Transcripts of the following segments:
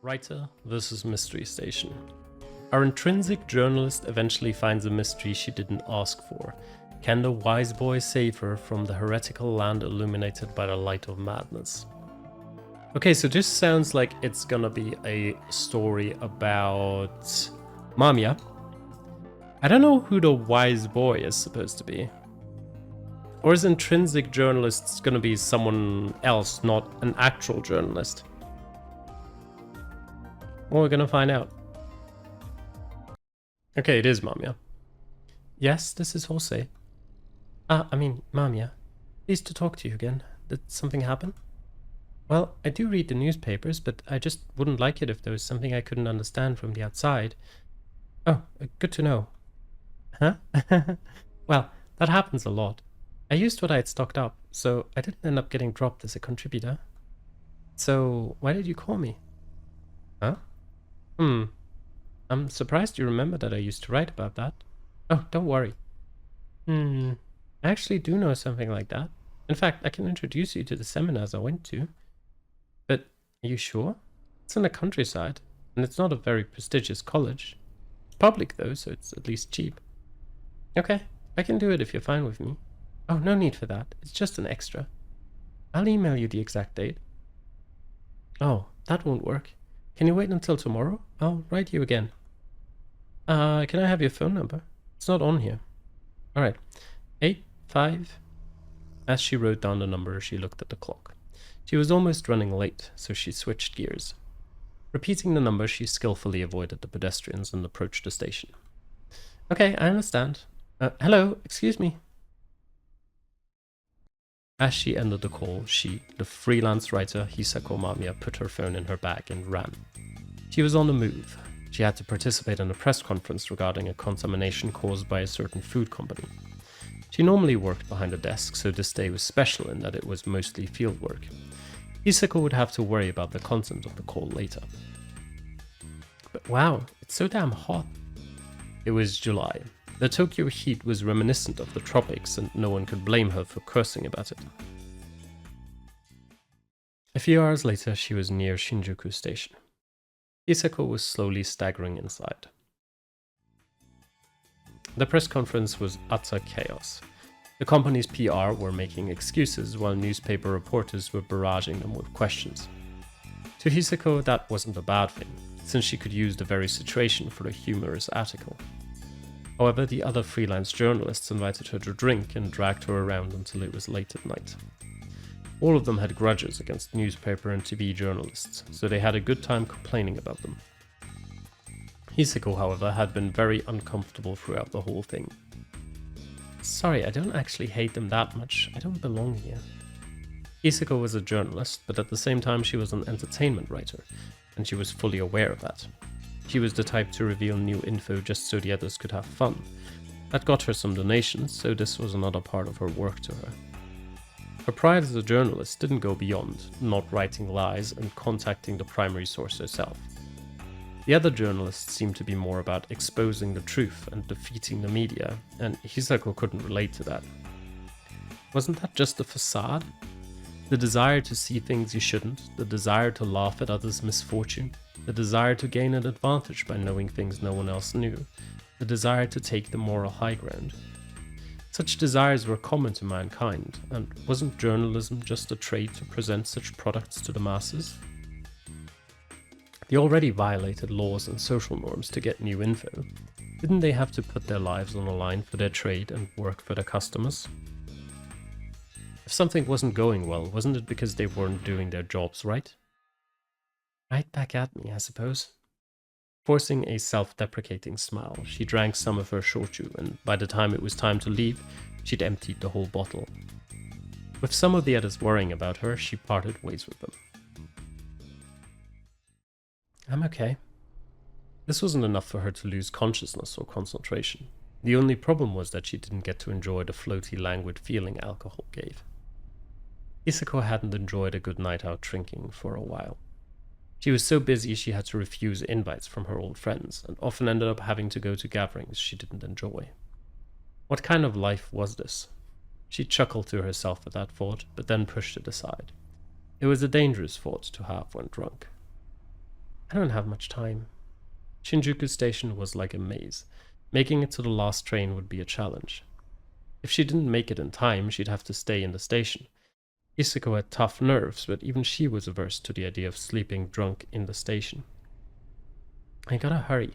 Writer versus Mystery Station. Our intrinsic journalist eventually finds a mystery she didn't ask for. Can the wise boy save her from the heretical land illuminated by the light of madness? Okay, so this sounds like it's gonna be a story about Mamiya. I don't know who the wise boy is supposed to be. Or is intrinsic journalist gonna be someone else, not an actual journalist? Well, we're gonna find out. Okay, it is Mamiya. Yes, this is Jose. Mamiya. Pleased to talk to you again. Did something happen? Well, I do read the newspapers, but I just wouldn't like it if there was something I couldn't understand from the outside. Oh, good to know. Huh? Well, that happens a lot. I used what I had stocked up, so I didn't end up getting dropped as a contributor. So, why did you call me? Huh? I'm surprised you remember that I used to write about that. Oh, don't worry. I actually do know something like that. In fact, I can introduce you to the seminars I went to. But, are you sure? It's in the countryside, and it's not a very prestigious college. It's public though, so it's at least cheap. Okay, I can do it if you're fine with me. Oh, no need for that. It's just an extra. I'll email you the exact date. Oh, that won't work. Can you wait until tomorrow? I'll write you again. Can I have your phone number? It's not on here. Alright. 85. As she wrote down the number, she looked at the clock. She was almost running late, so she switched gears. Repeating the number, she skillfully avoided the pedestrians and approached the station. Okay, I understand. Hello, excuse me. As she ended the call, she, the freelance writer Hisako Mamiya, put her phone in her bag and ran. She was on the move. She had to participate in a press conference regarding a contamination caused by a certain food company. She normally worked behind a desk, so this day was special in that it was mostly fieldwork. Hisako would have to worry about the content of the call later. But wow, it's so damn hot. It was July. The Tokyo heat was reminiscent of the tropics, and no one could blame her for cursing about it. A few hours later, she was near Shinjuku Station. Hisako was slowly staggering inside. The press conference was utter chaos. The company's PR were making excuses while newspaper reporters were barraging them with questions. To Hisako, that wasn't a bad thing, since she could use the very situation for a humorous article. However, the other freelance journalists invited her to drink and dragged her around until it was late at night. All of them had grudges against newspaper and TV journalists, so they had a good time complaining about them. Hisako, however, had been very uncomfortable throughout the whole thing. Sorry, I don't actually hate them that much. I don't belong here. Hisako was a journalist, but at the same time she was an entertainment writer, and she was fully aware of that. She was the type to reveal new info just so the others could have fun. That got her some donations, so this was another part of her work to her. Her pride as a journalist didn't go beyond not writing lies and contacting the primary source herself. The other journalists seemed to be more about exposing the truth and defeating the media, and Hisako couldn't relate to that. Wasn't that just a facade? The desire to see things you shouldn't, the desire to laugh at others' misfortune, the desire to gain an advantage by knowing things no one else knew, the desire to take the moral high ground. Such desires were common to mankind, and wasn't journalism just a trade to present such products to the masses? They already violated laws and social norms to get new info. Didn't they have to put their lives on the line for their trade and work for their customers? If something wasn't going well, wasn't it because they weren't doing their jobs right? Right back at me, I suppose. Forcing a self-deprecating smile, she drank some of her shochu, and by the time it was time to leave, she'd emptied the whole bottle. With some of the others worrying about her, she parted ways with them. I'm okay. This wasn't enough for her to lose consciousness or concentration. The only problem was that she didn't get to enjoy the floaty, languid feeling alcohol gave. Hisako hadn't enjoyed a good night out drinking for a while. She was so busy she had to refuse invites from her old friends, and often ended up having to go to gatherings she didn't enjoy. What kind of life was this? She chuckled to herself at that thought, but then pushed it aside. It was a dangerous thought to have when drunk. I don't have much time. Shinjuku Station was like a maze. Making it to the last train would be a challenge. If she didn't make it in time, she'd have to stay in the station. Isako had tough nerves, but even she was averse to the idea of sleeping drunk in the station. I gotta hurry.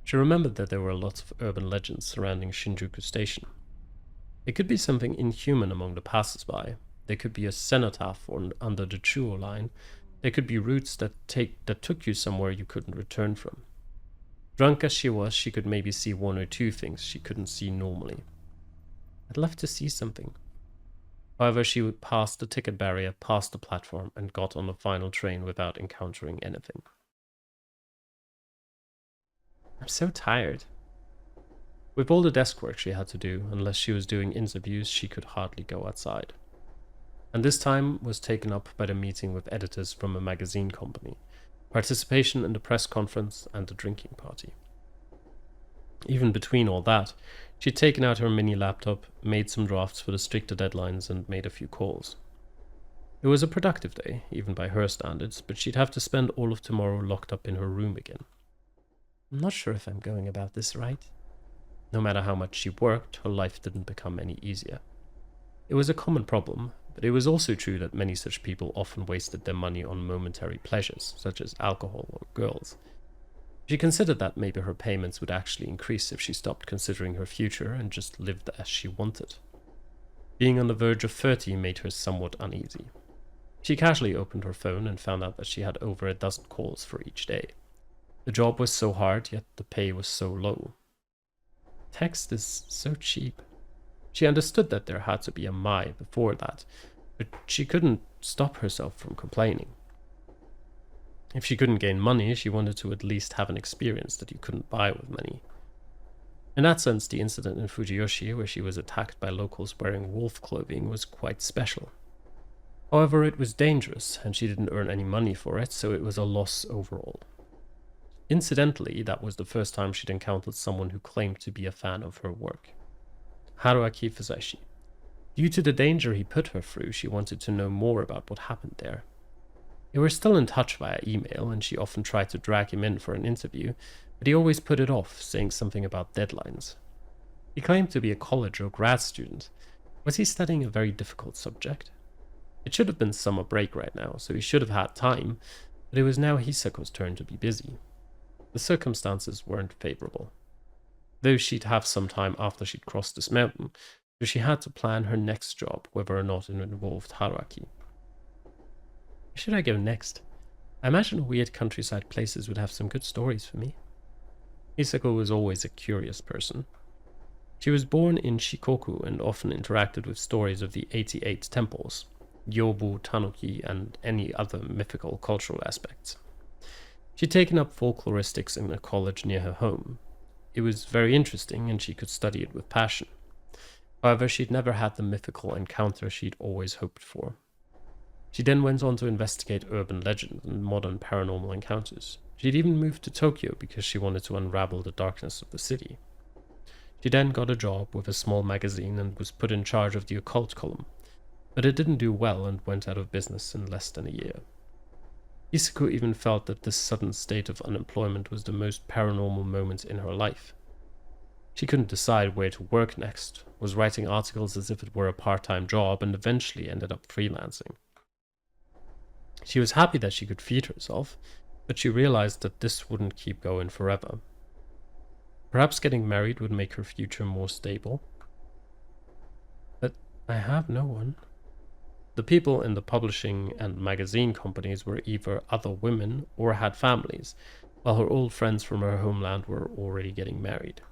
She remembered that there were lots of urban legends surrounding Shinjuku Station. It could be something inhuman among the passers-by. There could be a cenotaph under the Chuo line. There could be routes that took you somewhere you couldn't return from. Drunk as she was, she could maybe see one or two things she couldn't see normally. I'd love to see something. However, she would pass the ticket barrier, past the platform, and got on the final train without encountering anything. I'm so tired. With all the desk work she had to do, unless she was doing interviews, she could hardly go outside. And this time was taken up by the meeting with editors from a magazine company, participation in the press conference, and the drinking party. Even between all that, she'd taken out her mini laptop, made some drafts for the stricter deadlines, and made a few calls. It was a productive day, even by her standards, but she'd have to spend all of tomorrow locked up in her room again. I'm not sure if I'm going about this right. No matter how much she worked, her life didn't become any easier. It was a common problem, but it was also true that many such people often wasted their money on momentary pleasures, such as alcohol or girls. She considered that maybe her payments would actually increase if she stopped considering her future and just lived as she wanted. Being on the verge of 30 made her somewhat uneasy. She casually opened her phone and found out that she had over a dozen calls for each day. The job was so hard, yet the pay was so low. Text is so cheap. She understood that there had to be a Mai before that, but she couldn't stop herself from complaining. If she couldn't gain money, she wanted to at least have an experience that you couldn't buy with money. In that sense, the incident in Fujiyoshi, where she was attacked by locals wearing wolf clothing, was quite special. However, it was dangerous, and she didn't earn any money for it, so it was a loss overall. Incidentally, that was the first time she'd encountered someone who claimed to be a fan of her work. Haruaki Fusashi. Due to the danger he put her through, she wanted to know more about what happened there. They were still in touch via email, and she often tried to drag him in for an interview, but he always put it off, saying something about deadlines. He claimed to be a college or grad student. Was he studying a very difficult subject? It should have been summer break right now, so he should have had time, but it was now Hisako's turn to be busy. The circumstances weren't favorable. Though she'd have some time after she'd crossed this mountain, so she had to plan her next job, whether or not it involved Haruaki. Where should I go next? I imagine weird countryside places would have some good stories for me. Hisako was always a curious person. She was born in Shikoku and often interacted with stories of the 88 temples, Yobu, Tanuki, and any other mythical cultural aspects. She'd taken up folkloristics in a college near her home. It was very interesting, and she could study it with passion. However, she'd never had the mythical encounter she'd always hoped for. She then went on to investigate urban legends and modern paranormal encounters. She'd even moved to Tokyo because she wanted to unravel the darkness of the city. She then got a job with a small magazine and was put in charge of the occult column, but it didn't do well and went out of business in less than a year. Isako even felt that this sudden state of unemployment was the most paranormal moment in her life. She couldn't decide where to work next, was writing articles as if it were a part-time job, and eventually ended up freelancing. She was happy that she could feed herself, but she realized that this wouldn't keep going forever. Perhaps getting married would make her future more stable. But I have no one. The people in the publishing and magazine companies were either other women or had families, while her old friends from her homeland were already getting married.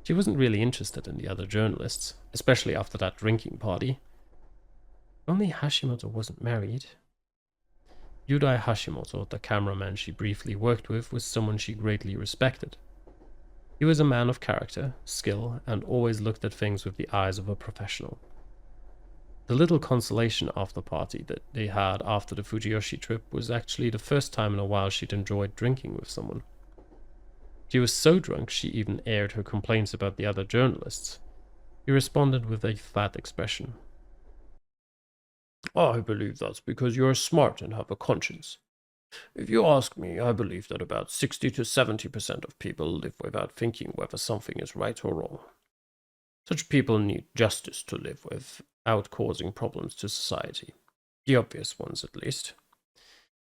She wasn't really interested in the other journalists, especially after that drinking party. Only Hashimoto wasn't married. Yudai Hashimoto, the cameraman she briefly worked with, was someone she greatly respected. He was a man of character, skill, and always looked at things with the eyes of a professional. The little consolation after party that they had after the Fujiyoshi trip was actually the first time in a while she'd enjoyed drinking with someone. She was so drunk she even aired her complaints about the other journalists. He responded with a flat expression. "I believe that's because you're smart and have a conscience. If you ask me, I believe that about 60 to 70% of people live without thinking whether something is right or wrong. Such people need justice to live without causing problems to society. The obvious ones, at least.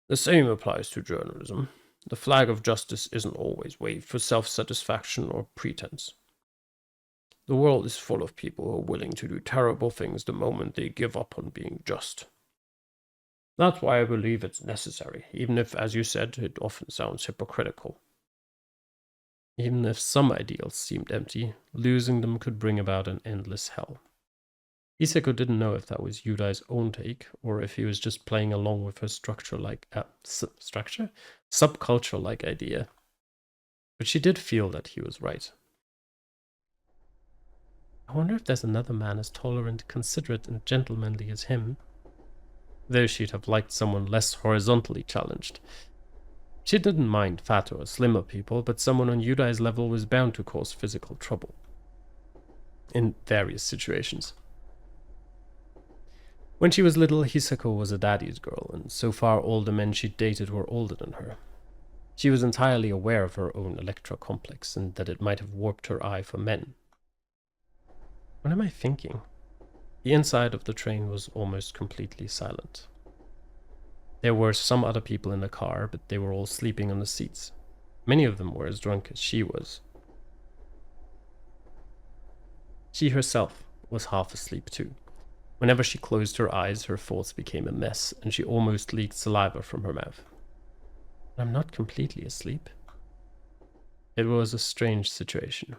The same applies to journalism. The flag of justice isn't always waved for self-satisfaction or pretense. The world is full of people who are willing to do terrible things the moment they give up on being just. That's why I believe it's necessary, even if, as you said, it often sounds hypocritical. Even if some ideals seemed empty, losing them could bring about an endless hell. Hisako didn't know if that was Yudai's own take, or if he was just playing along with her subculture-like idea. But she did feel that he was right. I wonder if there's another man as tolerant, considerate, and gentlemanly as him. Though she'd have liked someone less horizontally challenged. She didn't mind fatter or slimmer people, but someone on Yudai's level was bound to cause physical trouble. In various situations. When she was little, Hisako was a daddy's girl, and so far all the men she'd dated were older than her. She was entirely aware of her own Electra complex, and that it might have warped her eye for men. What am I thinking? The inside of the train was almost completely silent. There were some other people in the car, but they were all sleeping on the seats. Many of them were as drunk as she was. She herself was half asleep too. Whenever she closed her eyes, her thoughts became a mess, and she almost leaked saliva from her mouth. I'm not completely asleep. It was a strange situation.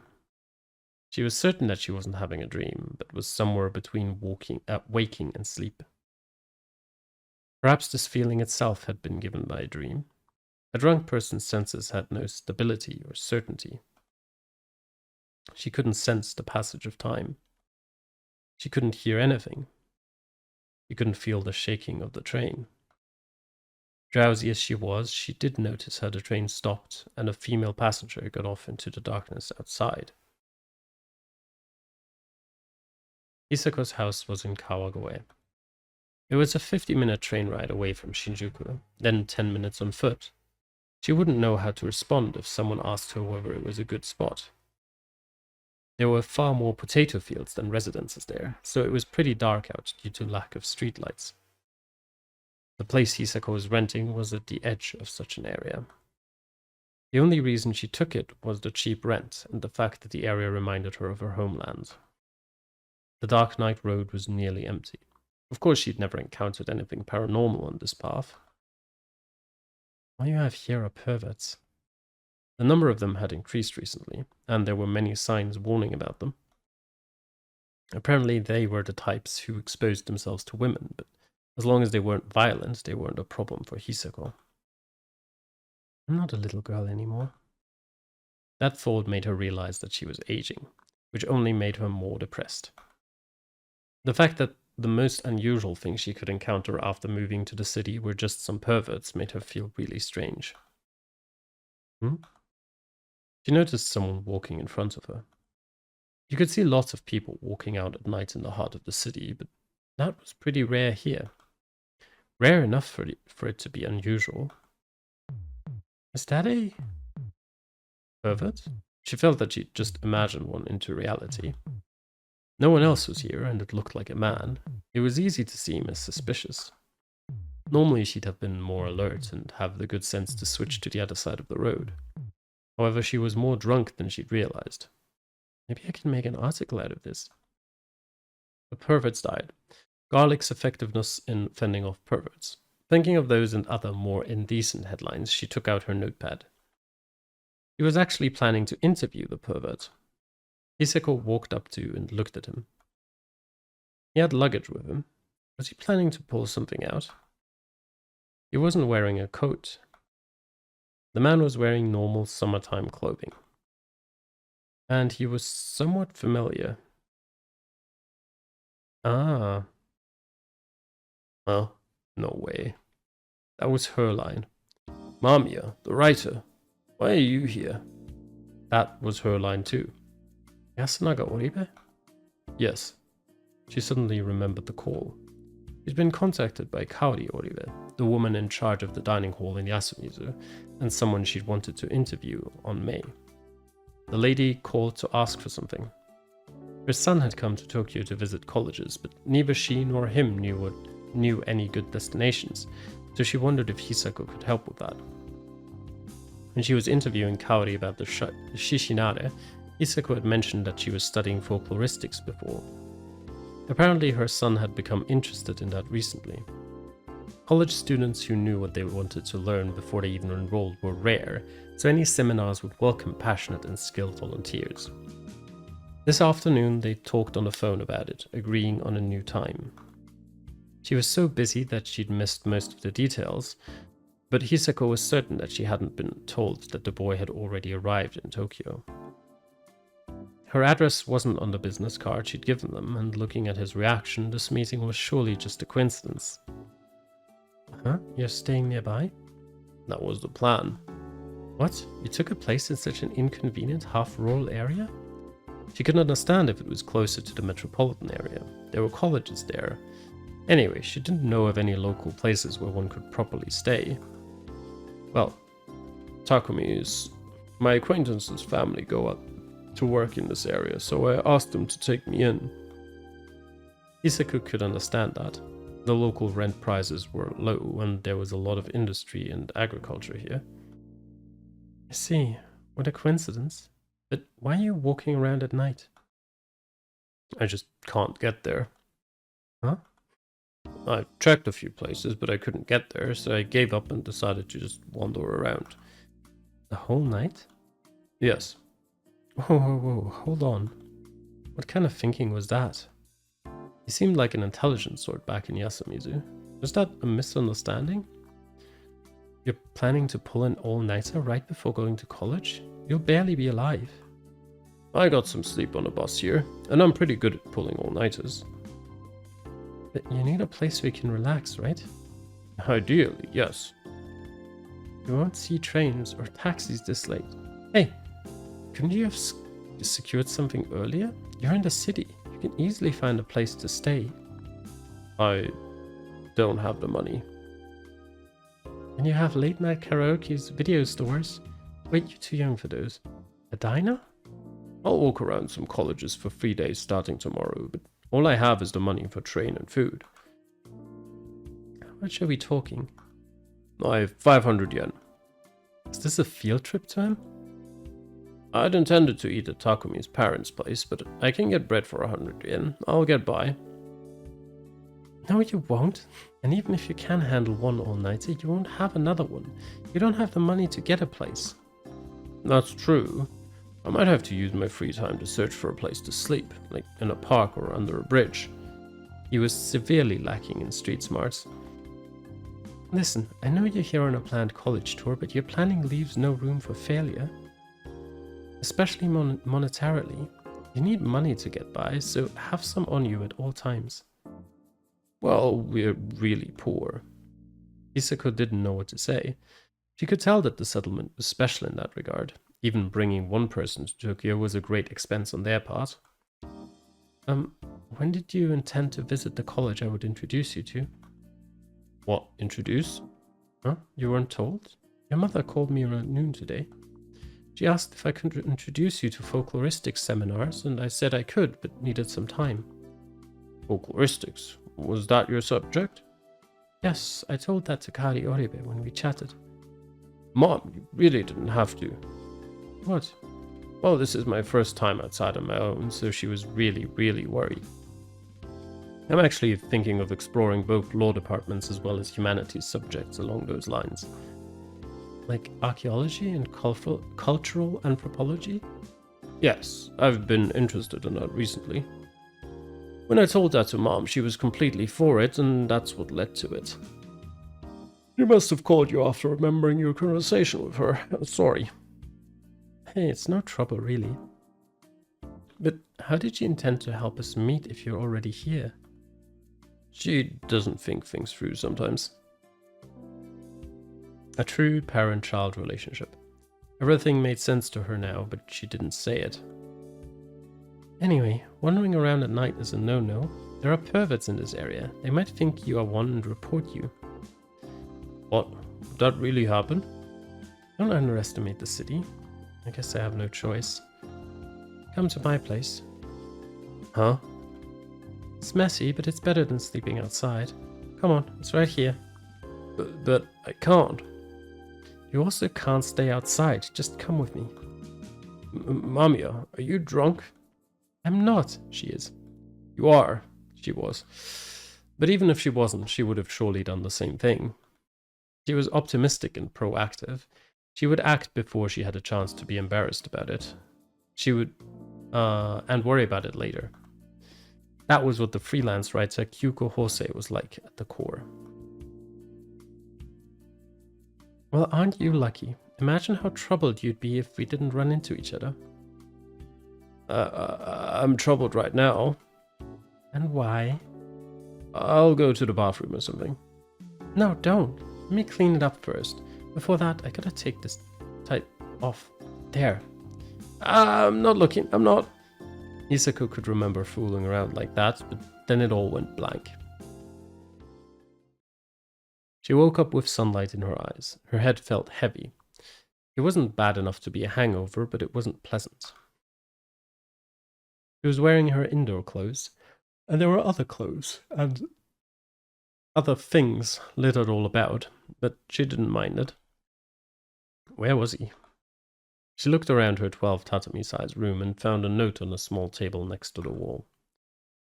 She was certain that she wasn't having a dream, but was somewhere between waking and sleep. Perhaps this feeling itself had been given by a dream. A drunk person's senses had no stability or certainty. She couldn't sense the passage of time. She couldn't hear anything. She couldn't feel the shaking of the train. Drowsy as she was, she did notice how the train stopped and a female passenger got off into the darkness outside. Hisako's house was in Kawagoe. It was a 50-minute train ride away from Shinjuku, then 10 minutes on foot. She wouldn't know how to respond if someone asked her whether it was a good spot. There were far more potato fields than residences there, so it was pretty dark out due to lack of streetlights. The place Hisako was renting was at the edge of such an area. The only reason she took it was the cheap rent and the fact that the area reminded her of her homeland. The dark night road was nearly empty. Of course, she'd never encountered anything paranormal on this path. All you have here are perverts. The number of them had increased recently, and there were many signs warning about them. Apparently, they were the types who exposed themselves to women, but as long as they weren't violent, they weren't a problem for Hisako. I'm not a little girl anymore. That thought made her realize that she was aging, which only made her more depressed. The fact that the most unusual things she could encounter after moving to the city were just some perverts made her feel really strange. She noticed someone walking in front of her. You could see lots of people walking out at night in the heart of the city, but that was pretty rare here. Rare enough for it to be unusual. Is that a pervert? She felt that she'd just imagined one into reality. No one else was here, and it looked like a man. It was easy to see him as suspicious. Normally she'd have been more alert and have the good sense to switch to the other side of the road. However, she was more drunk than she'd realized. Maybe I can make an article out of this. The perverts died. Garlic's effectiveness in fending off perverts. Thinking of those and other more indecent headlines, she took out her notepad. She was actually planning to interview the pervert. Hisako walked up to and looked at him. He had luggage with him. Was he planning to pull something out? He wasn't wearing a coat. The man was wearing normal summertime clothing. And he was somewhat familiar. Ah. Well, no way. That was her line. Mamiya, the writer. Why are you here? That was her line too. Yasunaga Oribe? Yes. She suddenly remembered the call. She'd been contacted by Kaori Oribe, the woman in charge of the dining hall in Yasumizu, and someone she'd wanted to interview on May. The lady called to ask for something. Her son had come to Tokyo to visit colleges, but neither she nor him knew any good destinations, so she wondered if Hisako could help with that. When she was interviewing Kaori about the Shishinare, Hisako had mentioned that she was studying folkloristics before. Apparently her son had become interested in that recently. College students who knew what they wanted to learn before they even enrolled were rare, so any seminars would welcome passionate and skilled volunteers. This afternoon they talked on the phone about it, agreeing on a new time. She was so busy that she'd missed most of the details, but Hisako was certain that she hadn't been told that the boy had already arrived in Tokyo. Her address wasn't on the business card she'd given them, and looking at his reaction, this meeting was surely just a coincidence. Huh? You're staying nearby? That was the plan. What? You took a place in such an inconvenient, half-rural area? She couldn't understand if it was closer to the metropolitan area. There were colleges there. Anyway, she didn't know of any local places where one could properly stay. Well, Takumi's... my acquaintance's family go out to work in this area, so I asked them to take me in. Hisako could understand that. The local rent prices were low, and there was a lot of industry and agriculture here. I see. What a coincidence. But why are you walking around at night? I just can't get there. Huh? I checked a few places, but I couldn't get there, so I gave up and decided to just wander around. The whole night? Yes. Whoa, hold on. What kind of thinking was that? He seemed like an intelligent sort back in Yasumizu. Was that a misunderstanding? You're planning to pull an all-nighter right before going to college? You'll barely be alive. I got some sleep on the bus here, and I'm pretty good at pulling all-nighters. But you need a place where you can relax, right? Ideally, yes. You won't see trains or taxis this late. Hey, couldn't you have secured something earlier? You're in the city. You can easily find a place to stay. I don't have the money. And you have late-night karaoke's, video stores. Wait, you're too young for those. A diner? I'll walk around some colleges for 3 days starting tomorrow, but all I have is the money for train and food. How much are we talking? I have 500 yen. Is this a field trip to him? I'd intended to eat at Takumi's parents' place, but I can get bread for 100 yen. I'll get by. No, you won't. And even if you can handle one all-nighter, you won't have another one. You don't have the money to get a place. That's true. I might have to use my free time to search for a place to sleep, like in a park or under a bridge. He was severely lacking in street smarts. Listen, I know you're here on a planned college tour, but your planning leaves no room for failure. Especially monetarily. You need money to get by, so have some on you at all times. Well, we're really poor. Hisako didn't know what to say. She could tell that the settlement was special in that regard. Even bringing one person to Tokyo was a great expense on their part. When did you intend to visit the college I would introduce you to? What, introduce? Huh? You weren't told? Your mother called me around noon today. She asked if I could introduce you to folkloristics seminars, and I said I could, but needed some time. Folkloristics? Was that your subject? Yes, I told that to Kari Oribe when we chatted. Mom, you really didn't have to. What? Well, this is my first time outside on my own, so she was really worried. I'm actually thinking of exploring both law departments as well as humanities subjects along those lines. Like archaeology and cultural anthropology? Yes, I've been interested in that recently. When I told that to Mom, she was completely for it, and that's what led to it. She must have called you after remembering your conversation with her. Sorry. Hey, it's no trouble, really. But how did you intend to help us meet if you're already here? She doesn't think things through sometimes. A true parent-child relationship. Everything made sense to her now, but she didn't say it. Anyway, wandering around at night is a no-no. There are perverts in this area. They might think you are one and report you. What? Would that really happen? Don't underestimate the city. I guess I have no choice. Come to my place. Huh? It's messy, but it's better than sleeping outside. Come on, it's right here. But I can't. You also can't stay outside. Just come with me. Mamiya, are you drunk? I'm not, she is. You are, she was. But even if she wasn't, she would have surely done the same thing. She was optimistic and proactive. She would act before she had a chance to be embarrassed about it. She would, and worry about it later. That was what the freelance writer Kyuko Hosei was like at the core. Well, aren't you lucky? Imagine how troubled you'd be if we didn't run into each other. I'm troubled right now. And why? I'll go to the bathroom or something. No, don't. Let me clean it up first. Before that, I gotta take this type off. There. I'm not looking. I'm not. Hisako could remember fooling around like that, but then it all went blank. She woke up with sunlight in her eyes. Her head felt heavy. It wasn't bad enough to be a hangover, but it wasn't pleasant. She was wearing her indoor clothes, and there were other clothes and other things littered all about, but she didn't mind it. Where was he? She looked around her 12 tatami-sized room and found a note on a small table next to the wall.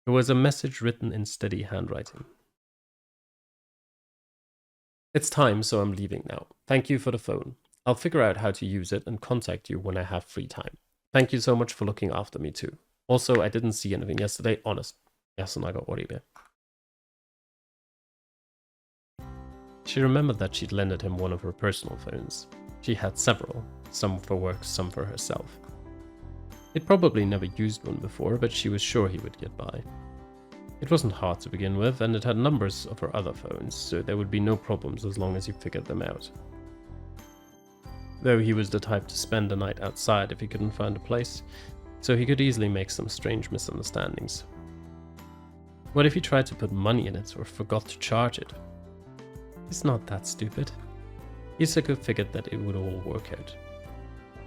There was a message written in steady handwriting. It's time, so I'm leaving now. Thank you for the phone. I'll figure out how to use it and contact you when I have free time. Thank you so much for looking after me too. Also, I didn't see anything yesterday, honest. Yasunaga Oribe. She remembered that she'd lended him one of her personal phones. She had several, some for work, some for herself. He'd probably never used one before, but she was sure he would get by. It wasn't hard to begin with, and it had numbers of her other phones, so there would be no problems as long as he figured them out. Though he was the type to spend the night outside if he couldn't find a place, so he could easily make some strange misunderstandings. What if he tried to put money in it or forgot to charge it? It's not that stupid. Hisako figured that it would all work out.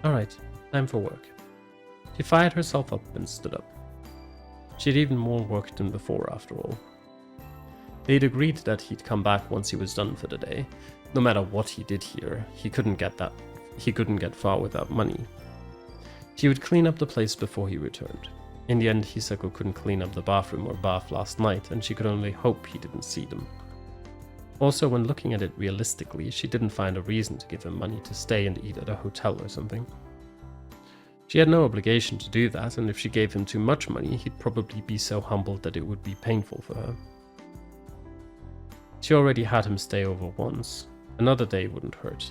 Alright, time for work. She fired herself up and stood up. She had even more work than before, after all. They'd agreed that he'd come back once he was done for the day. No matter what he did here, he couldn't get far without money. She would clean up the place before he returned. In the end, Hisako couldn't clean up the bathroom or bath last night, and she could only hope he didn't see them. Also, when looking at it realistically, she didn't find a reason to give him money to stay and eat at a hotel or something. She had no obligation to do that, and if she gave him too much money, he'd probably be so humbled that it would be painful for her. She already had him stay over once. Another day wouldn't hurt.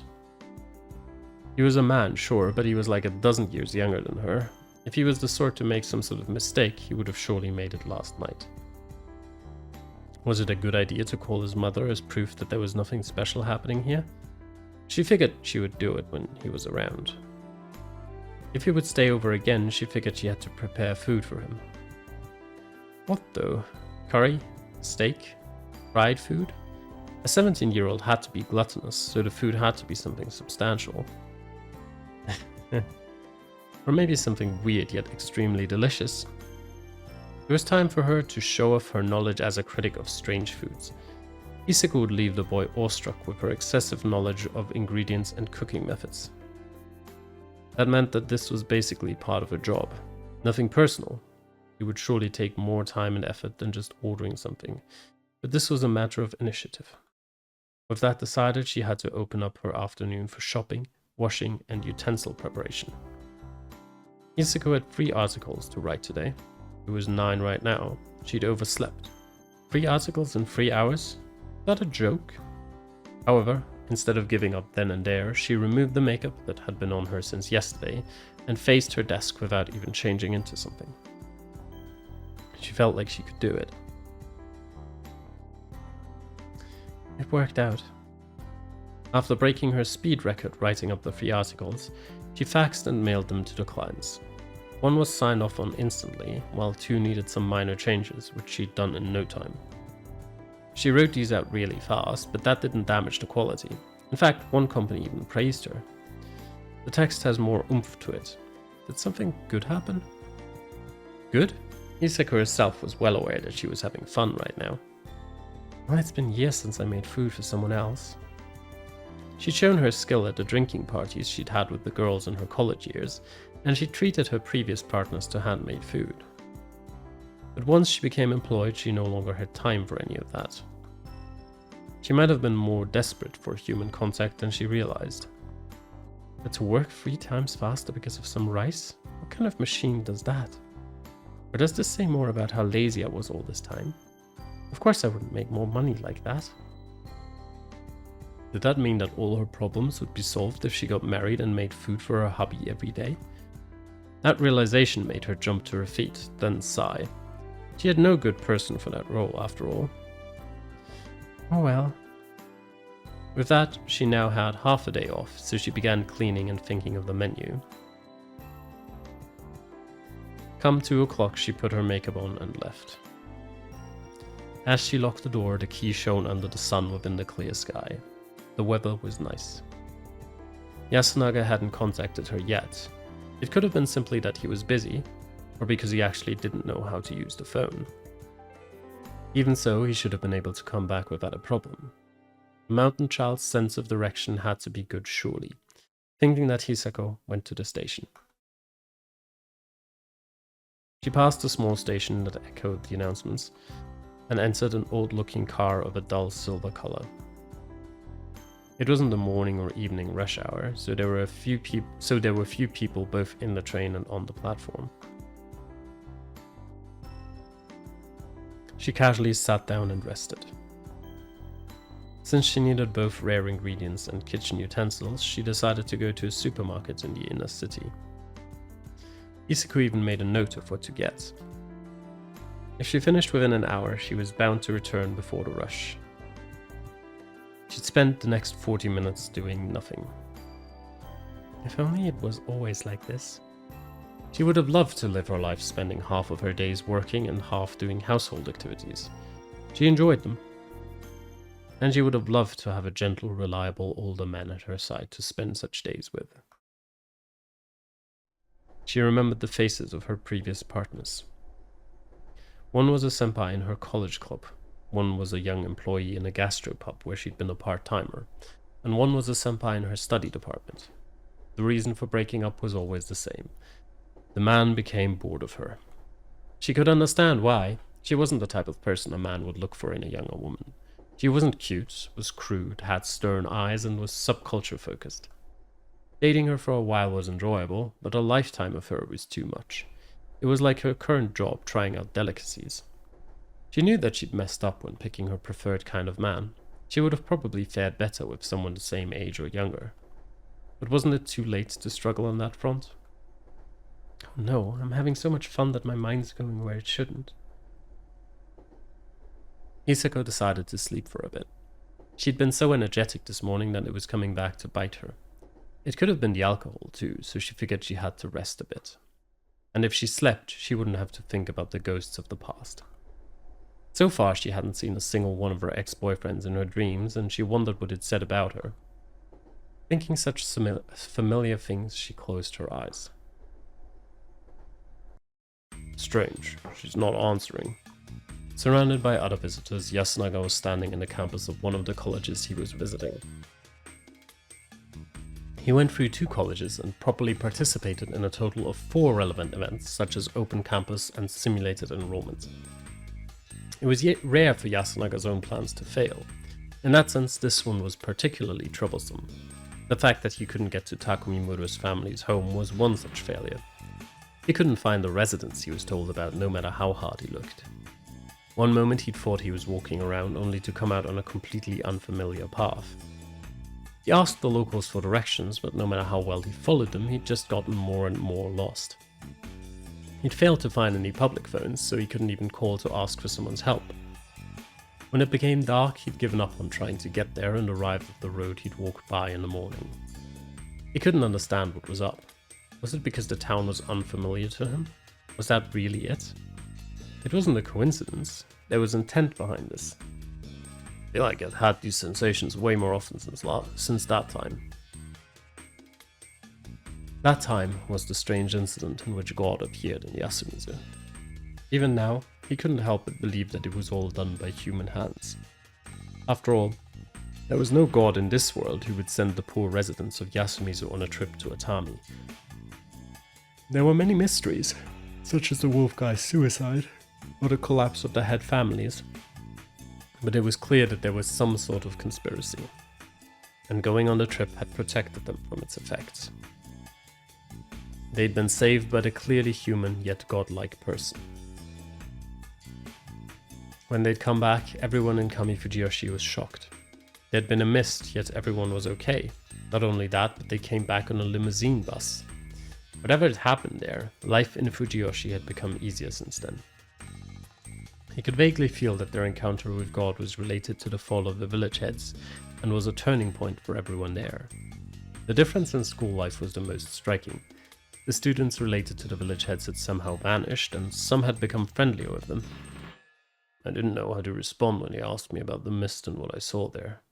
He was a man, sure, but he was like a dozen years younger than her. If he was the sort to make some sort of mistake, he would have surely made it last night. Was it a good idea to call his mother as proof that there was nothing special happening here? She figured she would do it when he was around. If he would stay over again, she figured she had to prepare food for him. What though? Curry? Steak? Fried food? A 17-year-old had to be gluttonous, so the food had to be something substantial. Or maybe something weird yet extremely delicious. It was time for her to show off her knowledge as a critic of strange foods. Hisako would leave the boy awestruck with her excessive knowledge of ingredients and cooking methods. That meant that this was basically part of her job. Nothing personal. It would surely take more time and effort than just ordering something, but this was a matter of initiative. With that decided, she had to open up her afternoon for shopping, washing, and utensil preparation. Hisako had 3 articles to write today. It was 9 right now. She'd overslept. 3 articles in 3 hours? Is that a joke? However, instead of giving up then and there, she removed the makeup that had been on her since yesterday and faced her desk without even changing into something. She felt like she could do it. It worked out. After breaking her speed record writing up the 3 articles, she faxed and mailed them to the clients. 1 was signed off on instantly, while 2 needed some minor changes, which she'd done in no time. She wrote these out really fast, but that didn't damage the quality. In fact, one company even praised her. The text has more oomph to it. Did something good happen? Good? Hisako herself was well aware that she was having fun right now. Well, it's been years since I made food for someone else. She'd shown her skill at the drinking parties she'd had with the girls in her college years, and she treated her previous partners to handmade food. But once she became employed, she no longer had time for any of that. She might have been more desperate for human contact than she realized. But to work 3 times faster because of some rice? What kind of machine does that? Or does this say more about how lazy I was all this time? Of course I wouldn't make more money like that. Did that mean that all her problems would be solved if she got married and made food for her hubby every day? That realization made her jump to her feet, then sigh. She had no good person for that role after all. Oh well. With that, she now had half a day off, so she began cleaning and thinking of the menu. Come 2 o'clock, she put her makeup on and left. As she locked the door, the key shone under the sun within the clear sky. The weather was nice. Yasunaga hadn't contacted her yet. It could have been simply that he was busy, or because he actually didn't know how to use the phone. Even so, he should have been able to come back without a problem. The mountain child's sense of direction had to be good surely. Thinking that, Hisako went to the station. She passed a small station that echoed the announcements, and entered an old-looking car of a dull silver color. It wasn't the morning or evening rush hour, so there were few people both in the train and on the platform. She casually sat down and rested. Since she needed both rare ingredients and kitchen utensils, she decided to go to a supermarket in the inner city. Hisako even made a note of what to get. If she finished within an hour, she was bound to return before the rush. She'd spent the next 40 minutes doing nothing. If only it was always like this. She would have loved to live her life spending half of her days working and half doing household activities. She enjoyed them. And she would have loved to have a gentle, reliable older man at her side to spend such days with. She remembered the faces of her previous partners. One was a senpai in her college club, one was a young employee in a gastropub where she'd been a part-timer, and one was a senpai in her study department. The reason for breaking up was always the same. The man became bored of her. She could understand why. She wasn't the type of person a man would look for in a younger woman. She wasn't cute, was crude, had stern eyes, and was subculture focused. Dating her for a while was enjoyable, but a lifetime of her was too much. It was like her current job trying out delicacies. She knew that she'd messed up when picking her preferred kind of man. She would have probably fared better with someone the same age or younger. But wasn't it too late to struggle on that front? Oh no, I'm having so much fun that my mind's going where it shouldn't. Hisako decided to sleep for a bit. She'd been so energetic this morning that it was coming back to bite her. It could have been the alcohol too, so she figured she had to rest a bit. And if she slept, she wouldn't have to think about the ghosts of the past. So far, she hadn't seen a single one of her ex-boyfriends in her dreams, and she wondered what it said about her. Thinking such familiar things, she closed her eyes. Strange, she's not answering. Surrounded by other visitors, Yasunaga was standing in the campus of one of the colleges he was visiting. He went through 2 colleges and properly participated in a total of 4 relevant events, such as open campus and simulated enrollment. It was yet rare for Yasunaga's own plans to fail. In that sense, this one was particularly troublesome. The fact that he couldn't get to Takumi Muro's family's home was one such failure. He couldn't find the residence he was told about no matter how hard he looked. One moment he'd thought he was walking around only to come out on a completely unfamiliar path. He asked the locals for directions, but no matter how well he followed them, he'd just gotten more and more lost. He'd failed to find any public phones, so he couldn't even call to ask for someone's help. When it became dark, he'd given up on trying to get there and arrived at the road he'd walked by in the morning. He couldn't understand what was up. Was it because the town was unfamiliar to him? Was that really it? It wasn't a coincidence. There was intent behind this. I feel like I'd had these sensations way more often since that time. That time was the strange incident in which God appeared in Yasumizu. Even now, he couldn't help but believe that it was all done by human hands. After all, there was no God in this world who would send the poor residents of Yasumizu on a trip to Atami. There were many mysteries, such as the wolf guy's suicide, or the collapse of the head families, but it was clear that there was some sort of conspiracy, and going on the trip had protected them from its effects. They'd been saved by the clearly human yet godlike person. When they'd come back, everyone in Kamifujiyoshi was shocked. There had been a mist, yet everyone was okay. Not only that, but they came back on a limousine bus. Whatever had happened there, life in Fujiyoshi had become easier since then. He could vaguely feel that their encounter with God was related to the fall of the village heads and was a turning point for everyone there. The difference in school life was the most striking. The students related to the village heads had somehow vanished, and some had become friendlier with them. I didn't know how to respond when he asked me about the mist and what I saw there.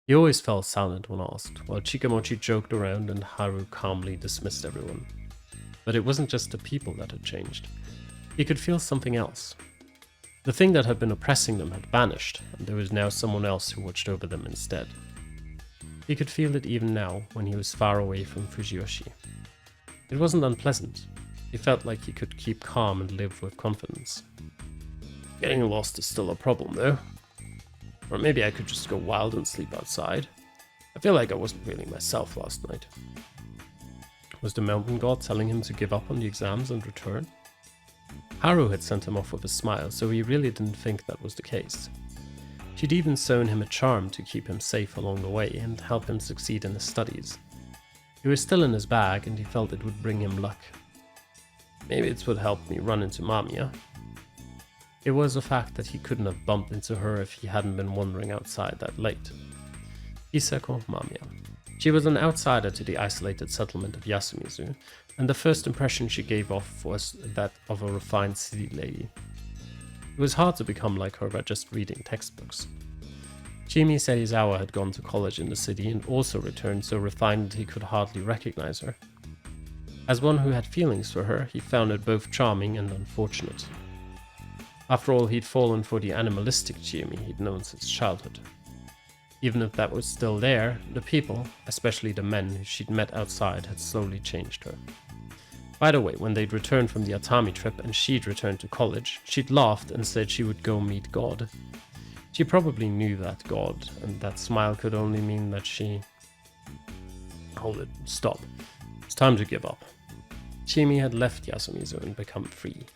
He always fell silent when asked, while Chikamochi joked around and Haru calmly dismissed everyone. But it wasn't just the people that had changed. He could feel something else. The thing that had been oppressing them had vanished, and there was now someone else who watched over them instead. He could feel it even now, when he was far away from Fujiyoshi. It wasn't unpleasant. He felt like he could keep calm and live with confidence. Getting lost is still a problem, though. Or maybe I could just go wild and sleep outside. I feel like I wasn't really myself last night. Was the mountain god telling him to give up on the exams and return? Haru had sent him off with a smile, so he really didn't think that was the case. She'd even sewn him a charm to keep him safe along the way and help him succeed in his studies. It was still in his bag, and he felt it would bring him luck. Maybe it would help me run into Mamiya. It was a fact that he couldn't have bumped into her if he hadn't been wandering outside that late. Hisako Mamiya. She was an outsider to the isolated settlement of Yasumizu, and the first impression she gave off was that of a refined city lady. It was hard to become like her by just reading textbooks. Chimi Serizawa had gone to college in the city and also returned so refined that he could hardly recognize her. As one who had feelings for her, he found it both charming and unfortunate. After all, he'd fallen for the animalistic Chimi he'd known since childhood. Even if that was still there, the people, especially the men who she'd met outside, had slowly changed her. By the way, when they'd returned from the Atami trip and she'd returned to college, she'd laughed and said she would go meet God. She probably knew that God, and that smile could only mean that she... Hold it, stop. It's time to give up. Chimi had left Yasumizu and become free.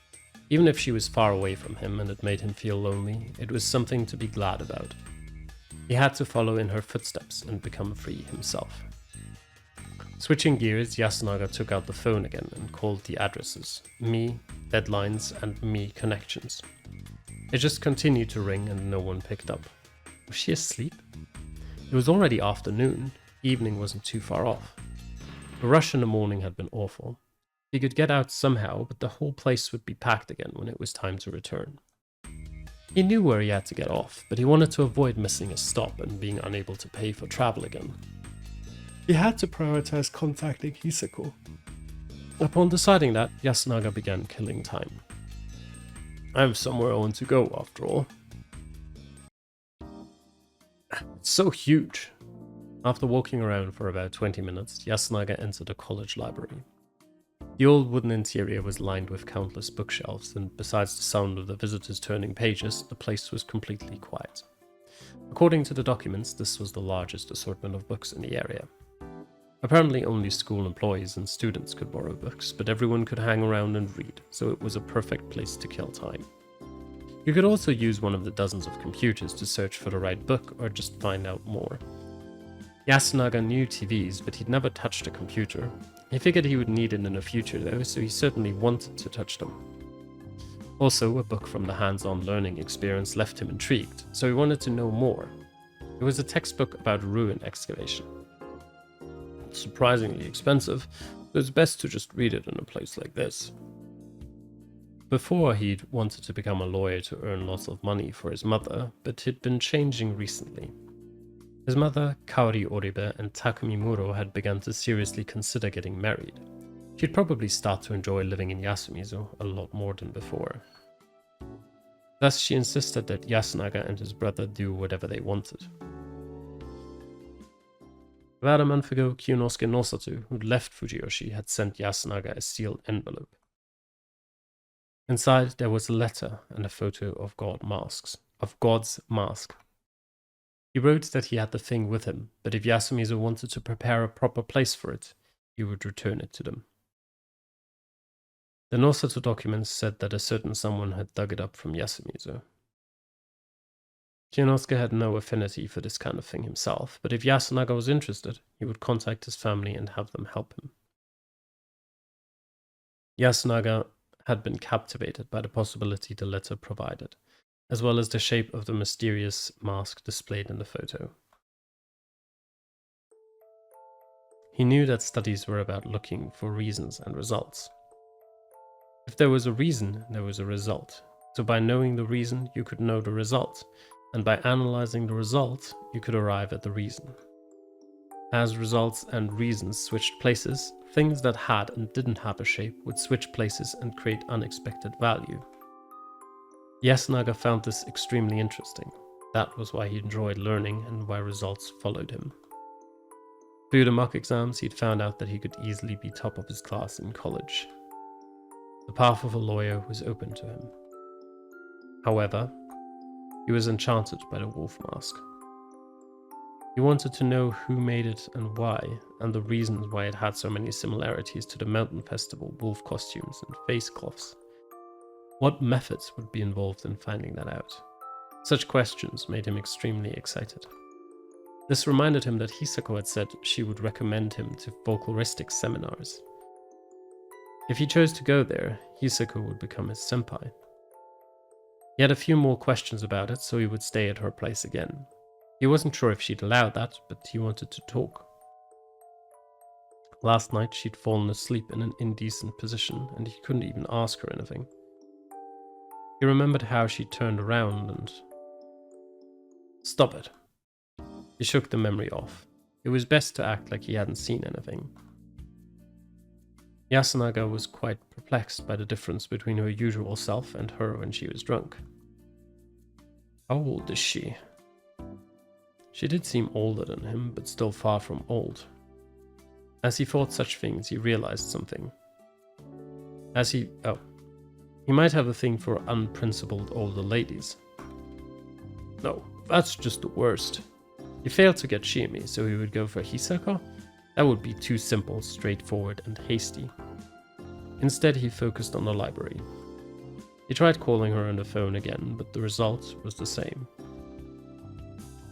Even if she was far away from him and it made him feel lonely, it was something to be glad about. He had to follow in her footsteps and become free himself. Switching gears, Yasunaga took out the phone again and called the addresses, Me, Deadlines, and Me Connections. It just continued to ring and no one picked up. Was she asleep? It was already afternoon, evening wasn't too far off. The rush in the morning had been awful. He could get out somehow, but the whole place would be packed again when it was time to return. He knew where he had to get off, but he wanted to avoid missing his stop and being unable to pay for travel again. He had to prioritize contacting Hisako. Upon deciding that, Yasunaga began killing time. I have somewhere I want to go, after all. It's so huge. After walking around for about 20 minutes, Yasunaga entered a college library. The old wooden interior was lined with countless bookshelves, and besides the sound of the visitors turning pages, the place was completely quiet. According to the documents, this was the largest assortment of books in the area. Apparently only school employees and students could borrow books, but everyone could hang around and read, so it was a perfect place to kill time. You could also use one of the dozens of computers to search for the right book or just find out more. Yasunaga knew TVs, but he'd never touched a computer. He figured he would need it in the future though, so he certainly wanted to touch them. Also, a book from the hands-on learning experience left him intrigued, so he wanted to know more. It was a textbook about ruin excavation. It's surprisingly expensive, but it's best to just read it in a place like this. Before, he'd wanted to become a lawyer to earn lots of money for his mother, but he'd been changing recently. His mother, Kaori Oribe, and Takumi Muro had begun to seriously consider getting married. She'd probably start to enjoy living in Yasumizo a lot more than before. Thus, she insisted that Yasunaga and his brother do whatever they wanted. About a month ago, Kyunosuke Nosatu, who'd left Fujiyoshi, had sent Yasunaga a sealed envelope. Inside, there was a letter and a photo of God's mask. He wrote that he had the thing with him, but if Yasumizo wanted to prepare a proper place for it, he would return it to them. The Nosatu documents said that a certain someone had dug it up from Yasumizo. Kyunosuke had no affinity for this kind of thing himself, but if Yasunaga was interested, he would contact his family and have them help him. Yasunaga had been captivated by the possibility the letter provided, as well as the shape of the mysterious mask displayed in the photo. He knew that studies were about looking for reasons and results. If there was a reason, there was a result. So by knowing the reason, you could know the result, and by analyzing the result, you could arrive at the reason. As results and reasons switched places, things that had and didn't have a shape would switch places and create unexpected value. Yasunaga found this extremely interesting. That was why he enjoyed learning and why results followed him. Through the mock exams, he'd found out that he could easily be top of his class in college. The path of a lawyer was open to him. However, he was enchanted by the wolf mask. He wanted to know who made it and why, and the reasons why it had so many similarities to the mountain festival wolf costumes and face cloths. What methods would be involved in finding that out? Such questions made him extremely excited. This reminded him that Hisako had said she would recommend him to folkloristic seminars. If he chose to go there, Hisako would become his senpai. He had a few more questions about it, so he would stay at her place again. He wasn't sure if she'd allow that, but he wanted to talk. Last night she'd fallen asleep in an indecent position, and he couldn't even ask her anything. He remembered how she turned around and... Stop it. He shook the memory off. It was best to act like he hadn't seen anything. Yasunaga was quite perplexed by the difference between her usual self and her when she was drunk. How old is she? She did seem older than him, but still far from old. As he thought such things, he realized something. He might have a thing for unprincipled older ladies. No, that's just the worst. He failed to get Shiemi, so he would go for Hisako? That would be too simple, straightforward, and hasty. Instead, he focused on the library. He tried calling her on the phone again, but the result was the same.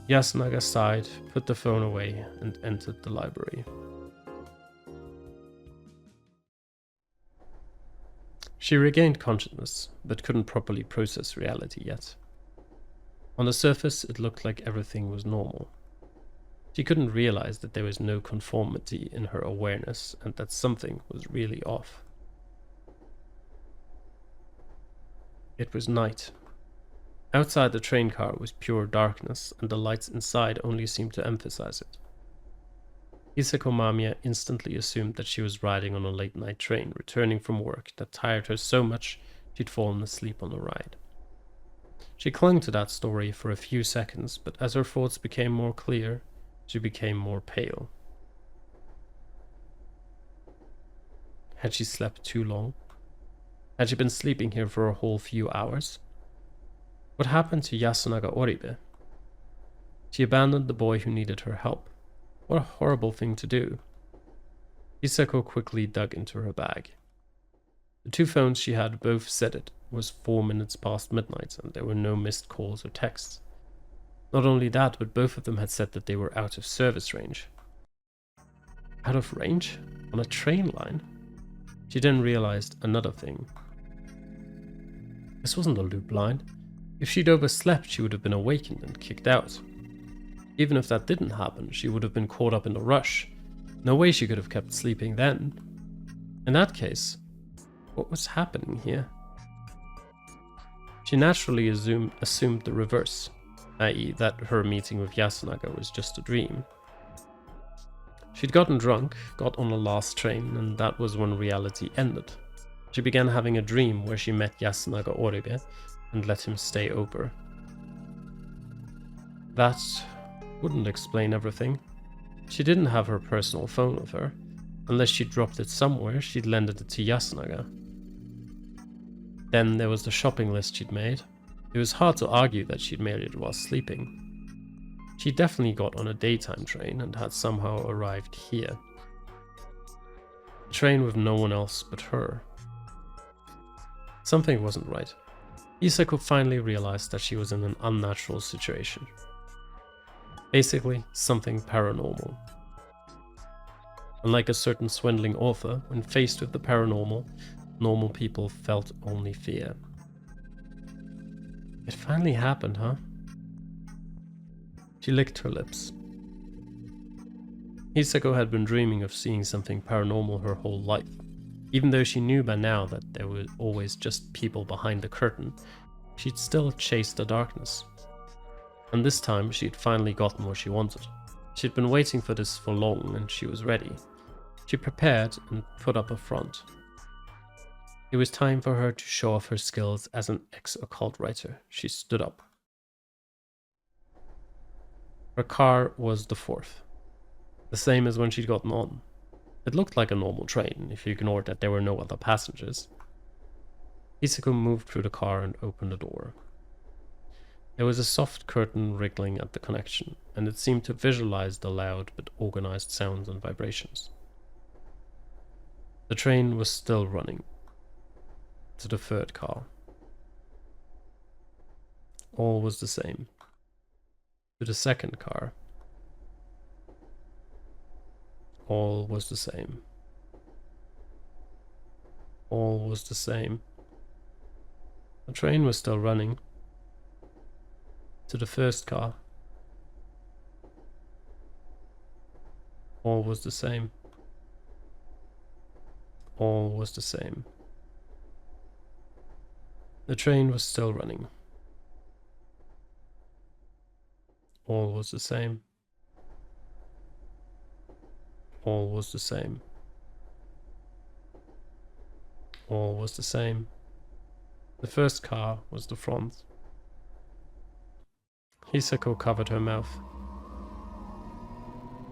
Yasunaga sighed, put the phone away, and entered the library. She regained consciousness, but couldn't properly process reality yet. On the surface, it looked like everything was normal. She couldn't realize that there was no conformity in her awareness and that something was really off. It was night. Outside the train car was pure darkness, and the lights inside only seemed to emphasize it. Hisako Mamiya instantly assumed that she was riding on a late-night train, returning from work that tired her so much she'd fallen asleep on the ride. She clung to that story for a few seconds, but as her thoughts became more clear, she became more pale. Had she slept too long? Had she been sleeping here for a whole few hours? What happened to Yasunaga Oribe? She abandoned the boy who needed her help. What a horrible thing to do. Hisako quickly dug into her bag. The two phones she had both said it was 4 minutes past midnight, and there were no missed calls or texts. Not only that, but both of them had said that they were out of service range. Out of range? On a train line? She then realized another thing. This wasn't a loop line. If she'd overslept, she would have been awakened and kicked out. Even if that didn't happen, she would have been caught up in the rush. No way she could have kept sleeping then. In that case, what was happening here? She naturally assumed the reverse, i.e. that her meeting with Yasunaga was just a dream. She'd gotten drunk, got on the last train, and that was when reality ended. She began having a dream where she met Yasunaga Oribe and let him stay over. That wouldn't explain everything. She didn't have her personal phone with her. Unless she dropped it somewhere, she'd lended it to Yasunaga. Then there was the shopping list she'd made. It was hard to argue that she'd made it while sleeping. She definitely got on a daytime train and had somehow arrived here. A train with no one else but her. Something wasn't right. Hisako finally realized that she was in an unnatural situation. Basically, something paranormal. Unlike a certain swindling author, when faced with the paranormal, normal people felt only fear. It finally happened, huh? She licked her lips. Hisako had been dreaming of seeing something paranormal her whole life. Even though she knew by now that there were always just people behind the curtain, she'd still chased the darkness. And this time she'd finally gotten what she wanted. She'd been waiting for this for long and she was ready. She prepared and put up a front. It was time for her to show off her skills as an ex-occult writer. She stood up. Her car was the fourth, the same as when she'd gotten on. It looked like a normal train, if you ignored that there were no other passengers. Hisako moved through the car and opened the door. There was a soft curtain wriggling at the connection, and it seemed to visualize the loud but organized sounds and vibrations. The train was still running. To the third car. All was the same. To the second car. All was the same. All was the same. The train was still running. To the first car. All was the same. All was the same. The train was still running. All was the same. All was the same. All was the same. The first car was the front. Hisako covered her mouth.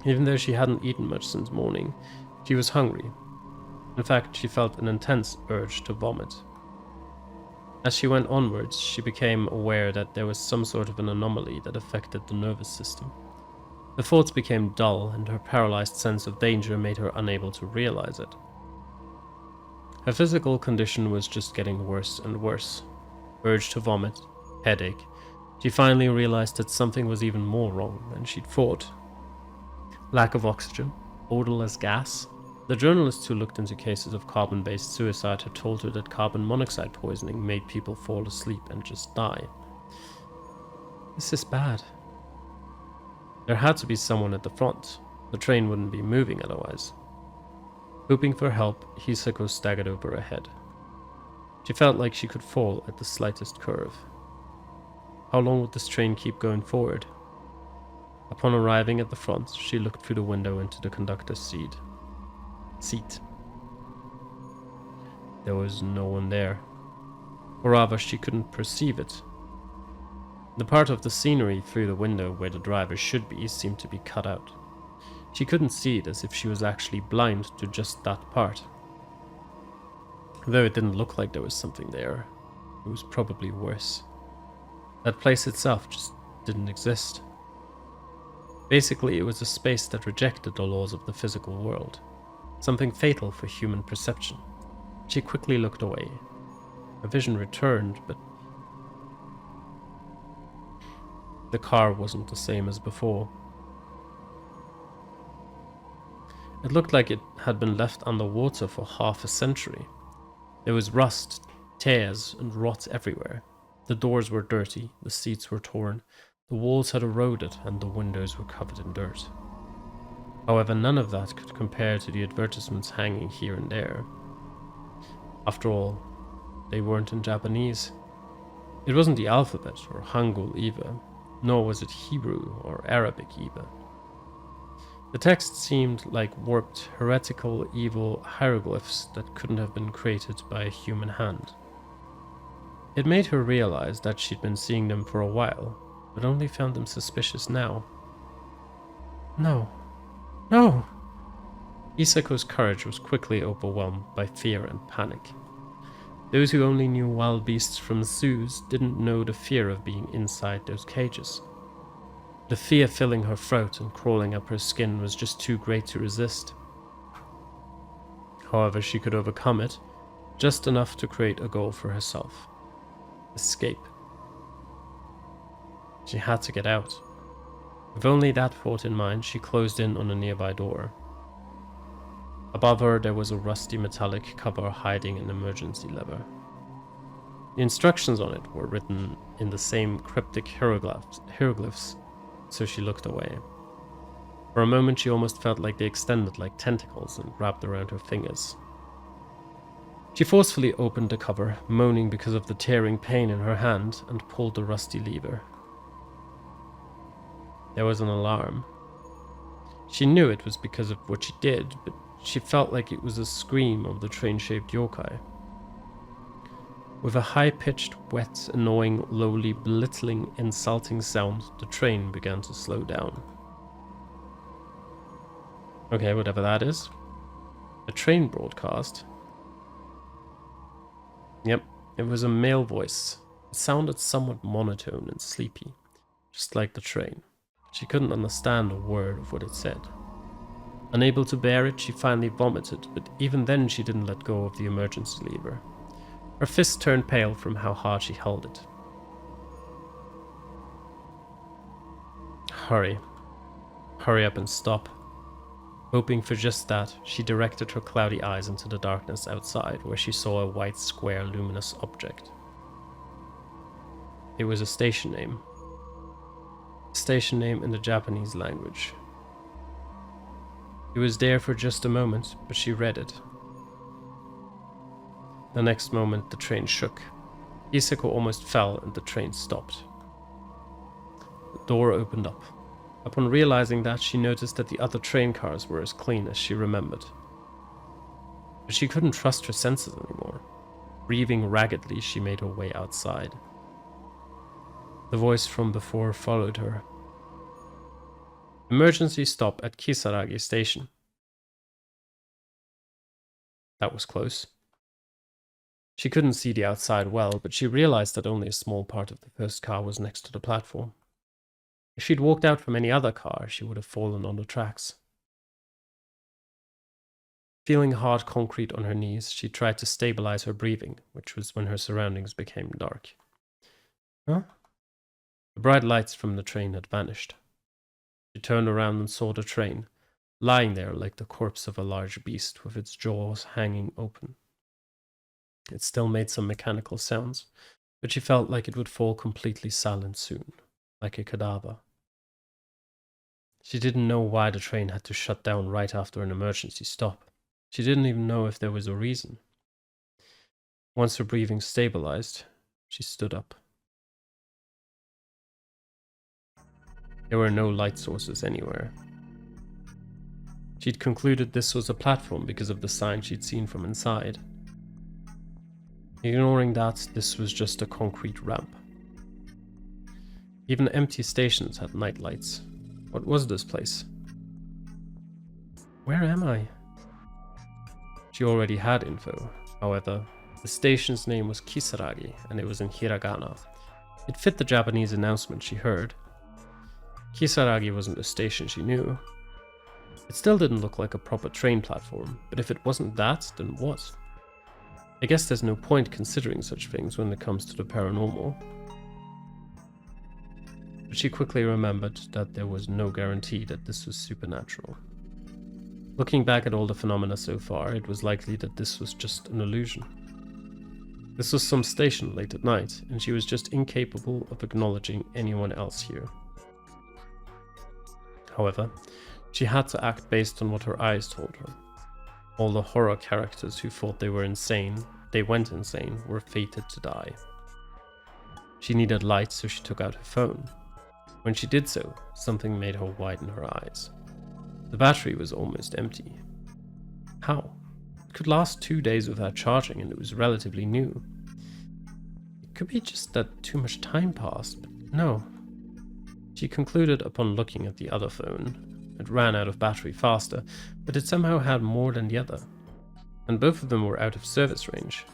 Even though she hadn't eaten much since morning, she was hungry. In fact, she felt an intense urge to vomit. As she went onwards, she became aware that there was some sort of an anomaly that affected the nervous system. The thoughts became dull, and her paralyzed sense of danger made her unable to realize it. Her physical condition was just getting worse and worse. Urge to vomit, headache. She finally realized that something was even more wrong than she'd thought. Lack of oxygen, odorless gas. The journalists who looked into cases of carbon-based suicide had told her that carbon monoxide poisoning made people fall asleep and just die. This is bad. There had to be someone at the front. The train wouldn't be moving otherwise. Hoping for help, Hisako staggered over ahead. She felt like she could fall at the slightest curve. How long would this train keep going forward? Upon arriving at the front, she looked through the window into the conductor's seat. There was no one there. Or rather, she couldn't perceive it. The part of the scenery through the window where the driver should be seemed to be cut out. She couldn't see it, as if she was actually blind to just that part. Though it didn't look like there was something there, it was probably worse. That place itself just didn't exist. Basically, it was a space that rejected the laws of the physical world. Something fatal for human perception. She quickly looked away. Her vision returned, but the car wasn't the same as before. It looked like it had been left underwater for half a century. There was rust, tears, and rot everywhere. The doors were dirty, the seats were torn, the walls had eroded, and the windows were covered in dirt. However, none of that could compare to the advertisements hanging here and there. After all, they weren't in Japanese. It wasn't the alphabet or Hangul either, nor was it Hebrew or Arabic either. The text seemed like warped, heretical, evil hieroglyphs that couldn't have been created by a human hand. It made her realize that she'd been seeing them for a while, but only found them suspicious now. No. No! Isako's courage was quickly overwhelmed by fear and panic. Those who only knew wild beasts from zoos didn't know the fear of being inside those cages. The fear filling her throat and crawling up her skin was just too great to resist. However, she could overcome it, just enough to create a goal for herself. Escape. She had to get out. With only that thought in mind, she closed in on a nearby door. Above her, there was a rusty metallic cover hiding an emergency lever. The instructions on it were written in the same cryptic hieroglyphs, so she looked away. For a moment, she almost felt like they extended like tentacles and wrapped around her fingers. She forcefully opened the cover, moaning because of the tearing pain in her hand, and pulled the rusty lever. There was an alarm. She knew it was because of what she did, but she felt like it was a scream of the train-shaped yokai. With a high-pitched, wet, annoying, lowly, belittling, insulting sound, the train began to slow down. Okay, whatever that is. A train broadcast. Yep, it was a male voice. It sounded somewhat monotone and sleepy, just like the train. She couldn't understand a word of what it said. Unable to bear it, she finally vomited, but even then she didn't let go of the emergency lever. Her fist turned pale from how hard she held it. Hurry. Hurry up and stop. Hoping for just that, she directed her cloudy eyes into the darkness outside, where she saw a white square luminous object. It was a station name. A station name in the Japanese language. It was there for just a moment, but she read it. The next moment, the train shook. Isako almost fell and the train stopped. The door opened up. Upon realizing that, she noticed that the other train cars were as clean as she remembered. But she couldn't trust her senses anymore. Breathing raggedly, she made her way outside. The voice from before followed her. Emergency stop at Kisaragi Station. That was close. She couldn't see the outside well, but she realized that only a small part of the first car was next to the platform. If she'd walked out from any other car, she would have fallen on the tracks. Feeling hard concrete on her knees, she tried to stabilize her breathing, which was when her surroundings became dark. Huh? The bright lights from the train had vanished. She turned around and saw the train, lying there like the corpse of a large beast with its jaws hanging open. It still made some mechanical sounds, but she felt like it would fall completely silent soon, like a cadaver. She didn't know why the train had to shut down right after an emergency stop. She didn't even know if there was a reason. Once her breathing stabilized, she stood up. There were no light sources anywhere. She'd concluded this was a platform because of the sign she'd seen from inside. Ignoring that, this was just a concrete ramp. Even empty stations had night lights. What was this place? Where am I? She already had info. However, the station's name was Kisaragi, and it was in hiragana. It fit the Japanese announcement she heard. Kisaragi wasn't a station she knew. It still didn't look like a proper train platform, but if it wasn't that, then what? I guess there's no point considering such things when it comes to the paranormal. But she quickly remembered that there was no guarantee that this was supernatural. Looking back at all the phenomena so far, it was likely that this was just an illusion. This was some station late at night, and she was just incapable of acknowledging anyone else here. However, she had to act based on what her eyes told her. All the horror characters who thought they were insane, they went insane, were fated to die. She needed light, so she took out her phone. When she did so, something made her widen her eyes. The battery was almost empty. How? It could last 2 days without charging, and it was relatively new. It could be just that too much time passed, but no. She concluded upon looking at the other phone. It ran out of battery faster, but it somehow had more than the other. And both of them were out of service range.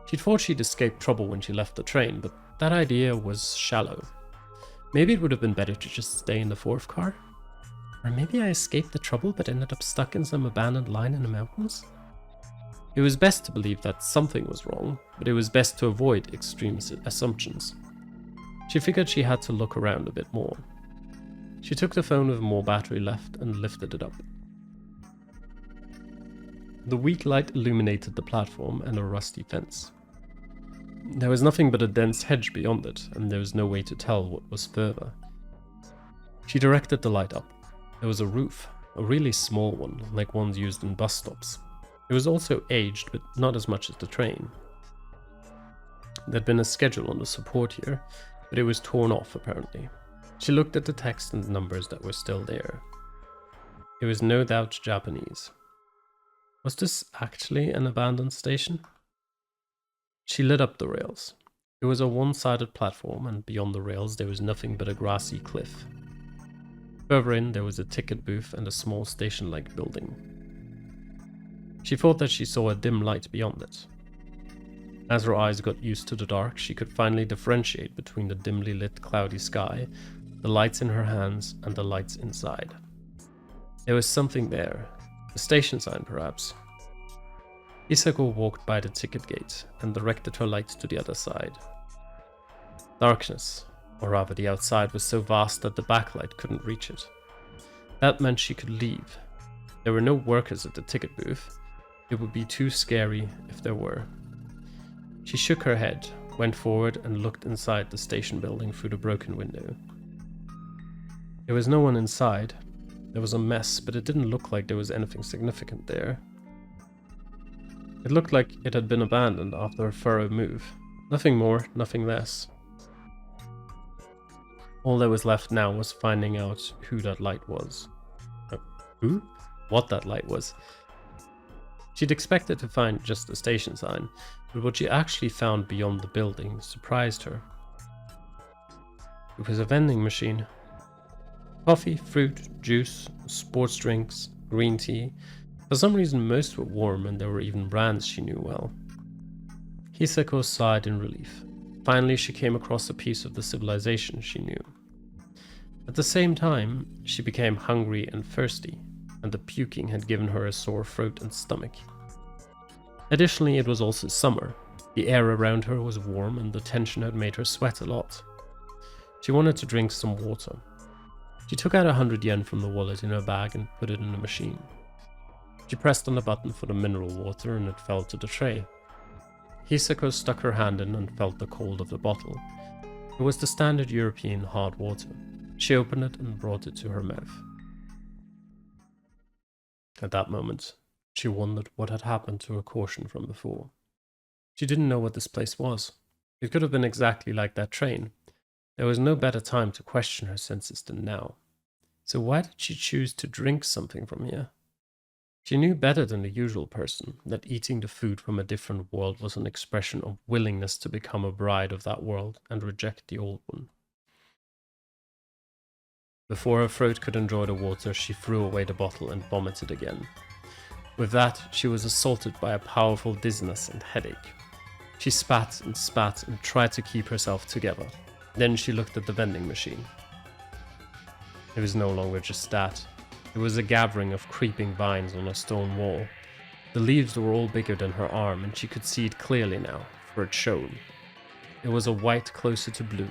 She thought she'd escaped trouble when she left the train, but that idea was shallow. Maybe it would have been better to just stay in the fourth car? Or maybe I escaped the trouble but ended up stuck in some abandoned line in the mountains? It was best to believe that something was wrong, but it was best to avoid extreme assumptions. She figured she had to look around a bit more. She took the phone with more battery left and lifted it up. The weak light illuminated the platform and a rusty fence. There was nothing but a dense hedge beyond it, and there was no way to tell what was further. She directed the light up. There was a roof, a really small one, like ones used in bus stops. It was also aged, but not as much as the train. There'd been a schedule on the support here, but it was torn off apparently. She looked at the text and numbers that were still there. It was no doubt Japanese. Was this actually an abandoned station? She lit up the rails. It was a one-sided platform, and beyond the rails there was nothing but a grassy cliff. Further in, there was a ticket booth and a small station-like building. She thought that she saw a dim light beyond it. As her eyes got used to the dark, she could finally differentiate between the dimly lit cloudy sky, the lights in her hands, and the lights inside. There was something there. A station sign, perhaps. Hisako walked by the ticket gate and directed her light to the other side. Darkness, or rather the outside, was so vast that the backlight couldn't reach it. That meant she could leave. There were no workers at the ticket booth. It would be too scary if there were. She shook her head, went forward and looked inside the station building through the broken window. There was no one inside. There was a mess, but it didn't look like there was anything significant there. It looked like it had been abandoned after a thorough move. Nothing more, nothing less. All that was left now was finding out who that light was. Who? What that light was. She'd expected to find just a station sign, but what she actually found beyond the building surprised her. It was a vending machine. Coffee, fruit, juice, sports drinks, green tea. For some reason most were warm, and there were even brands she knew well. Hisako sighed in relief. Finally she came across a piece of the civilization she knew. At the same time, she became hungry and thirsty, and the puking had given her a sore throat and stomach. Additionally, it was also summer. The air around her was warm, and the tension had made her sweat a lot. She wanted to drink some water. She took out 100 yen from the wallet in her bag and put it in the machine. She pressed on the button for the mineral water and it fell to the tray. Hisako stuck her hand in and felt the cold of the bottle. It was the standard European hard water. She opened it and brought it to her mouth. At that moment, she wondered what had happened to her caution from before. She didn't know what this place was. It could have been exactly like that train. There was no better time to question her senses than now. So why did she choose to drink something from here? She knew better than the usual person that eating the food from a different world was an expression of willingness to become a bride of that world and reject the old one. Before her throat could enjoy the water, she threw away the bottle and vomited again. With that, she was assaulted by a powerful dizziness and headache. She spat and tried to keep herself together. Then she looked at the vending machine. It was no longer just that. It was a gathering of creeping vines on a stone wall. The leaves were all bigger than her arm, and she could see it clearly now, for it showed. It was a white closer to blue.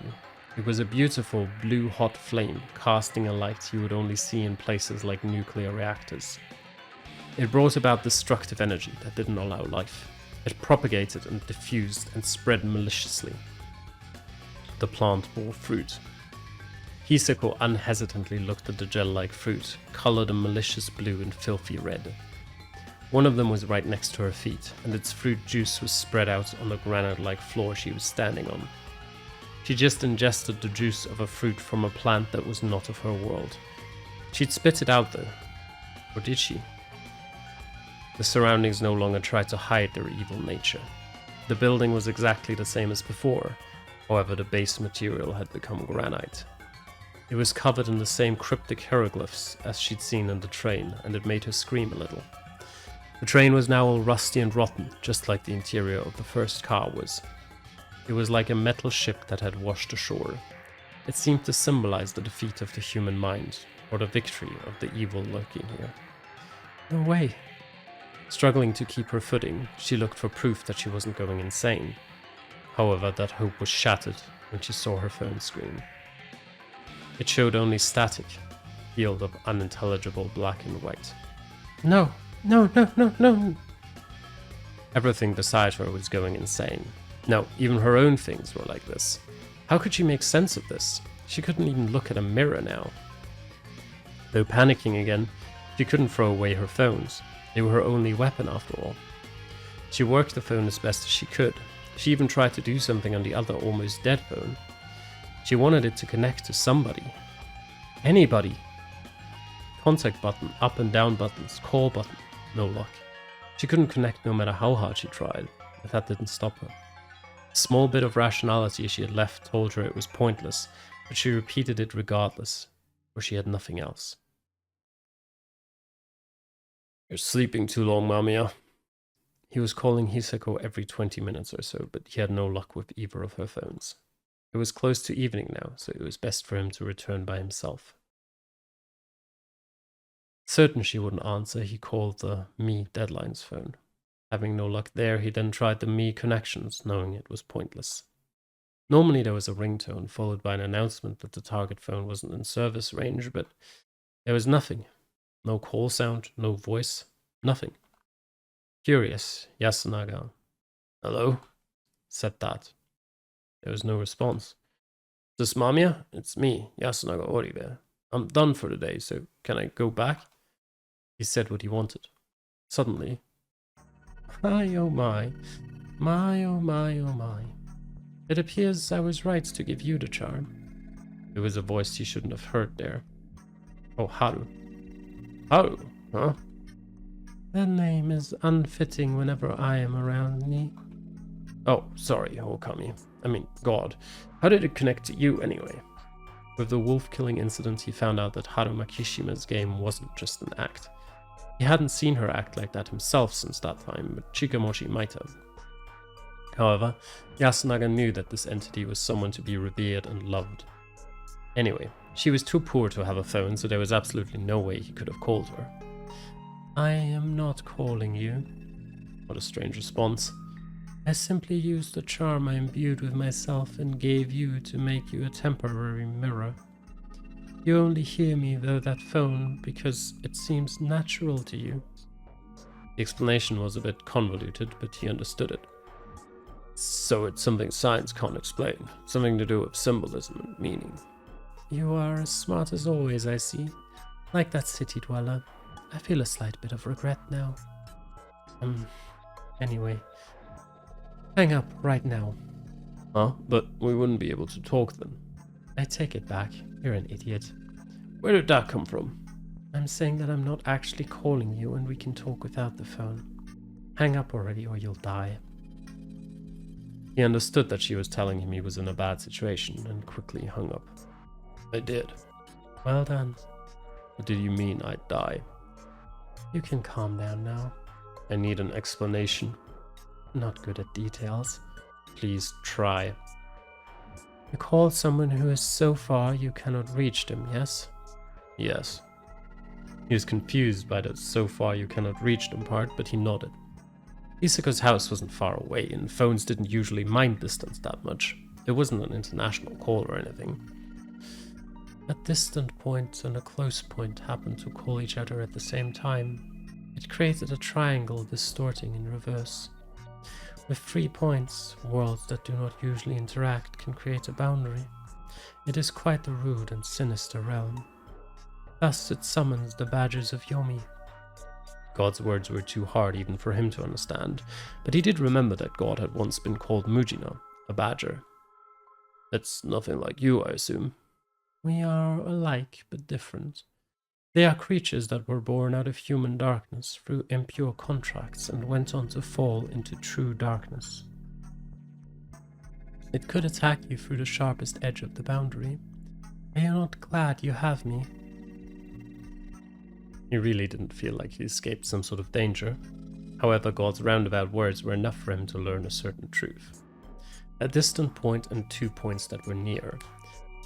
It was a beautiful blue hot flame, casting a light you would only see in places like nuclear reactors. It brought about destructive energy that didn't allow life. It propagated and diffused and spread maliciously. The plant bore fruit. Hisako unhesitantly looked at the gel-like fruit, colored a malicious blue and filthy red. One of them was right next to her feet, and its fruit juice was spread out on the granite-like floor she was standing on. She just ingested the juice of a fruit from a plant that was not of her world. She'd spit it out though. Or did she? The surroundings no longer tried to hide their evil nature. The building was exactly the same as before, however the base material had become granite. It was covered in the same cryptic hieroglyphs as she'd seen on the train, and it made her scream a little. The train was now all rusty and rotten, just like the interior of the first car was. It was like a metal ship that had washed ashore. It seemed to symbolize the defeat of the human mind, or the victory of the evil lurking here. No way. Struggling to keep her footing, she looked for proof that she wasn't going insane. However, that hope was shattered when she saw her phone screen. It showed only static, field of unintelligible black and white. No, no, no, no, no. Everything beside her was going insane. No, even her own things were like this. How could she make sense of this? She couldn't even look at a mirror now. Though panicking again, she couldn't throw away her phones. They were her only weapon after all. She worked the phone as best as she could. She even tried to do something on the other almost dead phone. She wanted it to connect to somebody. Anybody. Contact button, up and down buttons, call button. No luck. She couldn't connect no matter how hard she tried, but that didn't stop her. A small bit of rationality she had left told her it was pointless, but she repeated it regardless, for she had nothing else. You're sleeping too long, Mamiya. He was calling Hisako every 20 minutes or so, but he had no luck with either of her phones. It was close to evening now, so it was best for him to return by himself. Certain she wouldn't answer, he called the Me Deadlines phone. Having no luck there, he then tried the Me Connections, knowing it was pointless. Normally there was a ringtone, followed by an announcement that the target phone wasn't in service range, but there was nothing. No call sound, no voice, nothing. Furious, Yasunaga, "Hello?" said that. There was no response. "Is this Mamiya? It's me, Yasunaga Oribe. I'm done for the day, so can I go back?" He said what he wanted. Suddenly, my oh my, my oh my oh my. It appears I was right to give you the charm. It was a voice he shouldn't have heard there. Oh, Haru. Haru, huh? That name is unfitting whenever I am around me. Oh, sorry, Okami. I mean, God. How did it connect to you anyway? With the wolf-killing incident, he found out that Haru Makishima's game wasn't just an act. He hadn't seen her act like that himself since that time, but Chikamoshi might have. However, Yasunaga knew that this entity was someone to be revered and loved. Anyway, she was too poor to have a phone, so there was absolutely no way he could have called her. I am not calling you. What a strange response. I simply used the charm I imbued with myself and gave you to make you a temporary mirror. You only hear me though that phone because it seems natural to you. The explanation was a bit convoluted, but he understood it. So it's something science can't explain, something to do with symbolism and meaning. You are as smart as always, I see. Like that city dweller. I feel a slight bit of regret now. Anyway. Hang up right now. Huh? But we wouldn't be able to talk then. I take it back. You're an idiot. Where did that come from? I'm saying that I'm not actually calling you and we can talk without the phone. Hang up already or you'll die. He understood that she was telling him he was in a bad situation and quickly hung up. I did. Well done. What did you mean I'd die? You can calm down now. I need an explanation. Not good at details. Please try. You called someone who is so far you cannot reach them, yes? Yes. He was confused by the so far you cannot reach them part, but he nodded. Hisako's house wasn't far away, and phones didn't usually mind distance that much. It wasn't an international call or anything. A distant point and a close point happened to call each other at the same time. It created a triangle distorting in reverse. With 3 points, worlds that do not usually interact can create a boundary. It is quite a rude and sinister realm. Thus it summons the badgers of Yomi. God's words were too hard even for him to understand, but he did remember that God had once been called Mujina, a badger. That's nothing like you, I assume. We are alike, but different. They are creatures that were born out of human darkness through impure contracts and went on to fall into true darkness. It could attack you through the sharpest edge of the boundary. Are you not glad you have me? He really didn't feel like he escaped some sort of danger. However, God's roundabout words were enough for him to learn a certain truth. A distant point and 2 points that were near.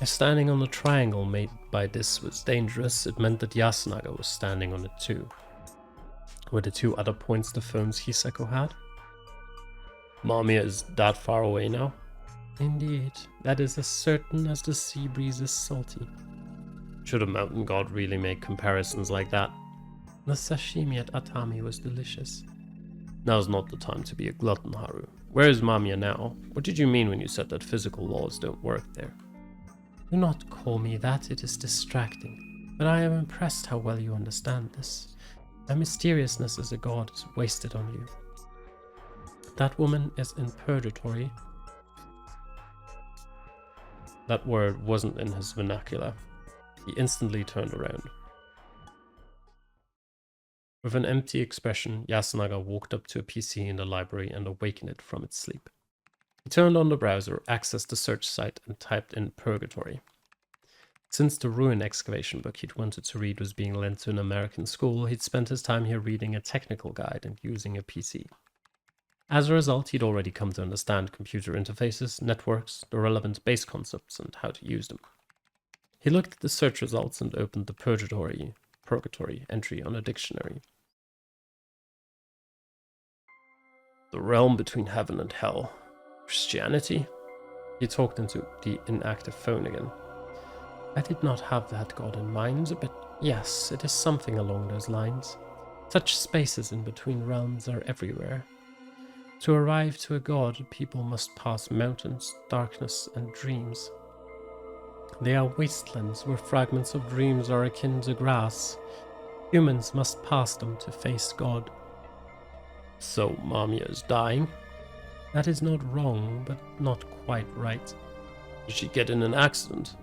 If standing on the triangle made by this was dangerous, it meant that Yasunaga was standing on it too. Were the 2 other points the phones Hisako had? Mamiya is that far away now? Indeed, that is as certain as the sea breeze is salty. Should a mountain god really make comparisons like that? The sashimi at Atami was delicious. Now's not the time to be a glutton, Haru. Where is Mamiya now? What did you mean when you said that physical laws don't work there? Do not call me that, it is distracting. But I am impressed how well you understand this. My mysteriousness as a god is wasted on you. That woman is in purgatory. That word wasn't in his vernacular. He instantly turned around. With an empty expression, Yasunaga walked up to a PC in the library and awakened it from its sleep. He turned on the browser, accessed the search site, and typed in Purgatory. Since the ruin excavation book he'd wanted to read was being lent to an American school, he'd spent his time here reading a technical guide and using a PC. As a result, he'd already come to understand computer interfaces, networks, the relevant base concepts, and how to use them. He looked at the search results and opened the Purgatory entry on a dictionary. The realm between heaven and hell. Christianity? He talked into the inactive phone again. I did not have that god in mind, but yes, it is something along those lines. Such spaces in between realms are everywhere. To arrive to a god, people must pass mountains, darkness, and dreams. They are wastelands where fragments of dreams are akin to grass. Humans must pass them to face God. So Mamiya is dying? That is not wrong, but not quite right. Did she get in an accident?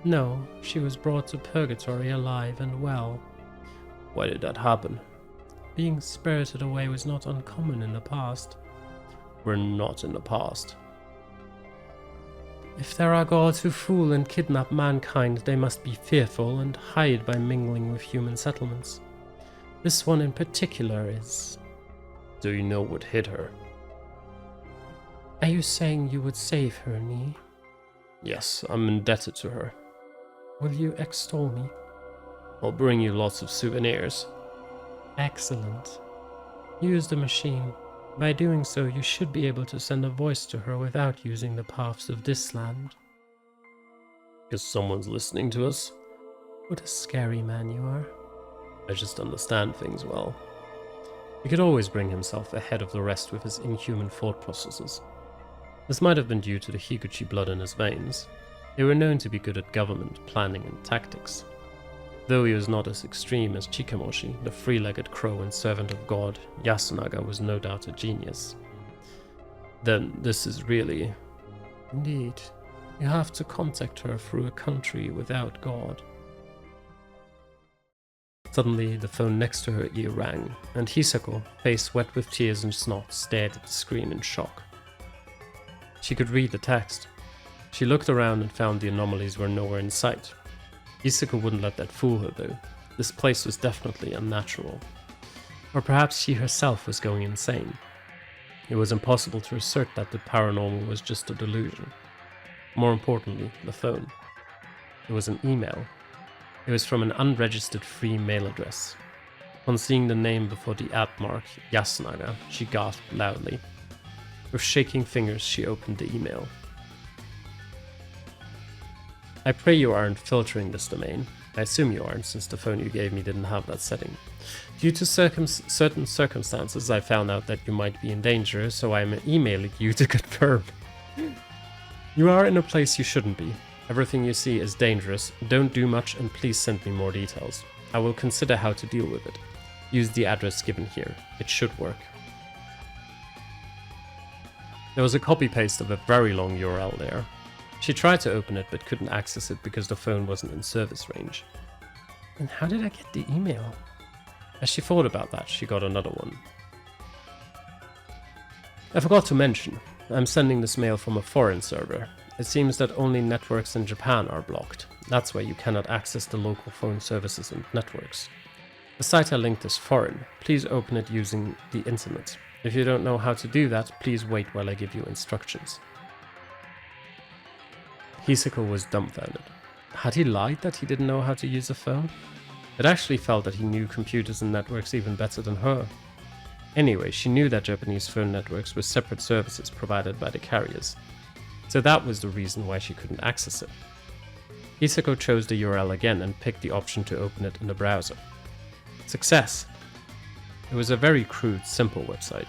No, she was brought to Purgatory alive and well. Why did that happen? Being spirited away was not uncommon in the past. We're not in the past. If there are gods who fool and kidnap mankind, they must be fearful and hide by mingling with human settlements. This one in particular is... Do you know what hit her? Are you saying you would save her, Ni? Yes, I'm indebted to her. Will you extol me? I'll bring you lots of souvenirs. Excellent. Use the machine. By doing so, you should be able to send a voice to her without using the paths of this land. Because someone's listening to us? What a scary man you are. I just understand things well. He could always bring himself ahead of the rest with his inhuman thought processes. This might have been due to the Higuchi blood in his veins. They were known to be good at government, planning, and tactics. Though he was not as extreme as Chikamoshi, the three-legged crow and servant of God, Yasunaga was no doubt a genius. Then this is really... Indeed, you have to contact her through a country without God. Suddenly, the phone next to her ear rang, and Hisako, face wet with tears and snot, stared at the screen in shock. She could read the text. She looked around and found the anomalies were nowhere in sight. Hisako wouldn't let that fool her though. This place was definitely unnatural. Or perhaps she herself was going insane. It was impossible to assert that the paranormal was just a delusion. More importantly, the phone. It was an email. It was from an unregistered free mail address. On seeing the name before the @ mark, Yasunaga, she gasped loudly. With shaking fingers, she opened the email. I pray you aren't filtering this domain. I assume you aren't, since the phone you gave me didn't have that setting. Due to certain circumstances, I found out that you might be in danger, so I'm emailing you to confirm. You are in a place you shouldn't be. Everything you see is dangerous. Don't do much, and please send me more details. I will consider how to deal with it. Use the address given here. It should work. There was a copy-paste of a very long URL there. She tried to open it but couldn't access it because the phone wasn't in service range. And how did I get the email? As she thought about that, she got another one. I forgot to mention, I'm sending this mail from a foreign server. It seems that only networks in Japan are blocked. That's why you cannot access the local phone services and networks. The site I linked is foreign. Please open it using the internet. If you don't know how to do that, please wait while I give you instructions. Hisako was dumbfounded. Had he lied that he didn't know how to use a phone? It actually felt that he knew computers and networks even better than her. Anyway, she knew that Japanese phone networks were separate services provided by the carriers. So that was the reason why she couldn't access it. Hisako chose the URL again and picked the option to open it in the browser. Success! It was a very crude, simple website.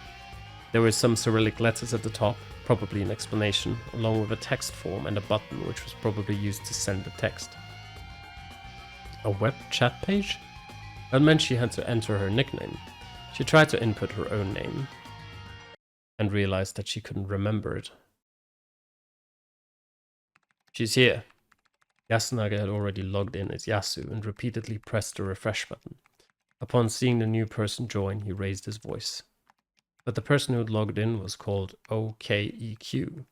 There were some Cyrillic letters at the top, probably an explanation, along with a text form and a button which was probably used to send the text. A web chat page? That meant she had to enter her nickname. She tried to input her own name and realized that she couldn't remember it. She's here. Yasunaga had already logged in as Yasu and repeatedly pressed the refresh button. Upon seeing the new person join, he raised his voice. But the person who had logged in was called OKEQ.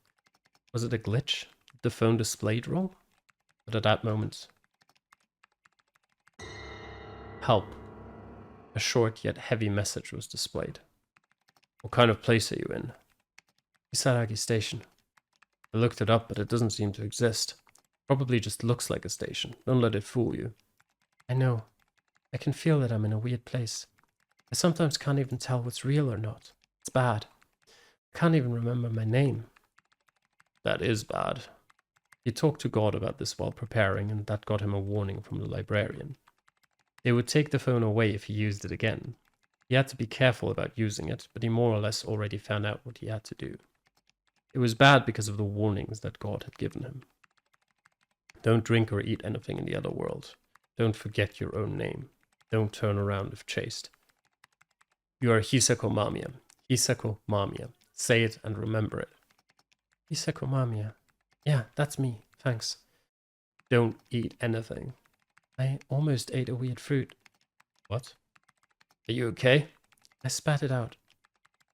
Was it a glitch? Did the phone displayed wrong? But at that moment... Help. A short yet heavy message was displayed. What kind of place are you in? Kisaragi Station. I looked it up, but it doesn't seem to exist. Probably just looks like a station. Don't let it fool you. I know. I can feel that I'm in a weird place. I sometimes can't even tell what's real or not. It's bad. I can't even remember my name. That is bad. He talked to God about this while preparing, and that got him a warning from the librarian. They would take the phone away if he used it again. He had to be careful about using it, but he more or less already found out what he had to do. It was bad because of the warnings that God had given him. Don't drink or eat anything in the other world. Don't forget your own name. Don't turn around if chased. You are Hisako Mamiya. Hisako Mamiya. Say it and remember it. Hisako Mamiya. Yeah, that's me. Thanks. Don't eat anything. I almost ate a weird fruit. What? Are you okay? I spat it out.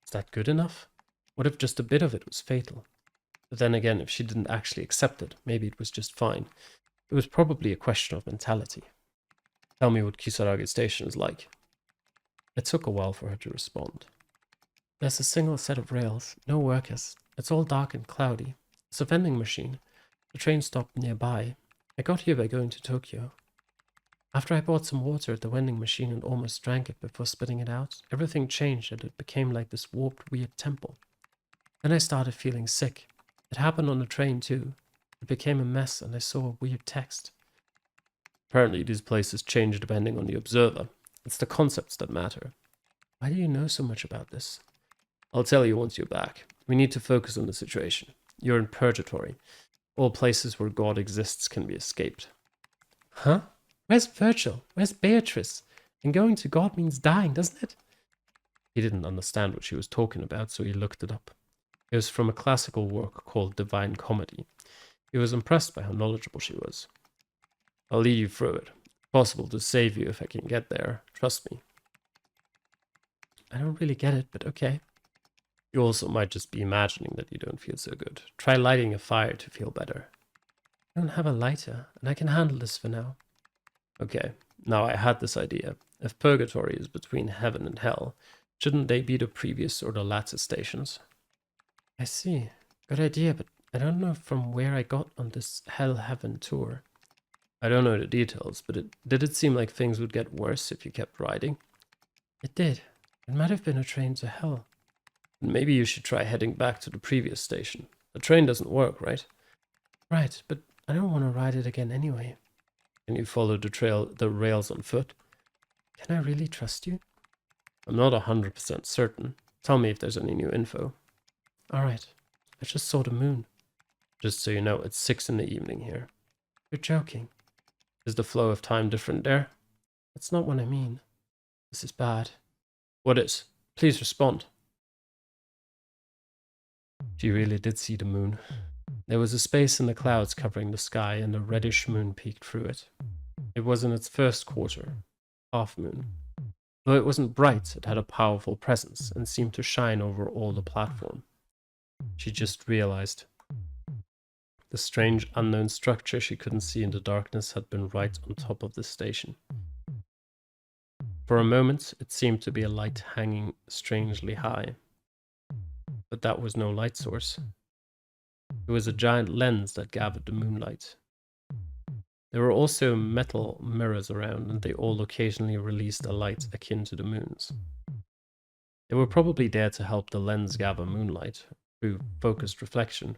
Is that good enough? What if just a bit of it was fatal? But then again, if she didn't actually accept it, maybe it was just fine. It was probably a question of mentality. Tell me what Kisaragi Station is like. It took a while for her to respond. There's a single set of rails, no workers. It's all dark and cloudy. It's a vending machine. The train stopped nearby. I got here by going to Tokyo. After I bought some water at the vending machine and almost drank it before spitting it out, everything changed and it became like this warped, weird temple. Then I started feeling sick. It happened on the train too. It became a mess and I saw a weird text. Apparently these places change depending on the observer. It's the concepts that matter. Why do you know so much about this? I'll tell you once you're back. We need to focus on the situation. You're in purgatory. All places where God exists can be escaped. Huh? Where's Virgil? Where's Beatrice? And going to God means dying, doesn't it? He didn't understand what she was talking about, so he looked it up. It was from a classical work called Divine Comedy. He was impressed by how knowledgeable she was. I'll lead you through it. It's possible to save you if I can get there. Trust me. I don't really get it, but okay. You also might just be imagining that you don't feel so good. Try lighting a fire to feel better. I don't have a lighter, and I can handle this for now. Okay, now I had this idea. If purgatory is between heaven and hell, shouldn't they be the previous or the latter stations? I see. Good idea, but I don't know from where I got on this hell-heaven tour. I don't know the details, but did it seem like things would get worse if you kept riding? It did. It might have been a train to hell. Maybe you should try heading back to the previous station. The train doesn't work, right? Right, but I don't want to ride it again anyway. Can you follow the rails on foot? Can I really trust you? I'm not 100% certain. Tell me if there's any new info. Alright, I just saw the moon. Just so you know, it's 6 in the evening here. You're joking. Is the flow of time different there? That's not what I mean. This is bad. What is? Please respond. She really did see the moon. There was a space in the clouds covering the sky, and a reddish moon peeked through it. It was in its first quarter, half moon. Though it wasn't bright, it had a powerful presence and seemed to shine over all the platform. She just realized the strange unknown structure she couldn't see in the darkness had been right on top of the station. For a moment, it seemed to be a light hanging strangely high. But that was no light source. It was a giant lens that gathered the moonlight. There were also metal mirrors around, and they all occasionally released a light akin to the moon's. They were probably there to help the lens gather moonlight through focused reflection.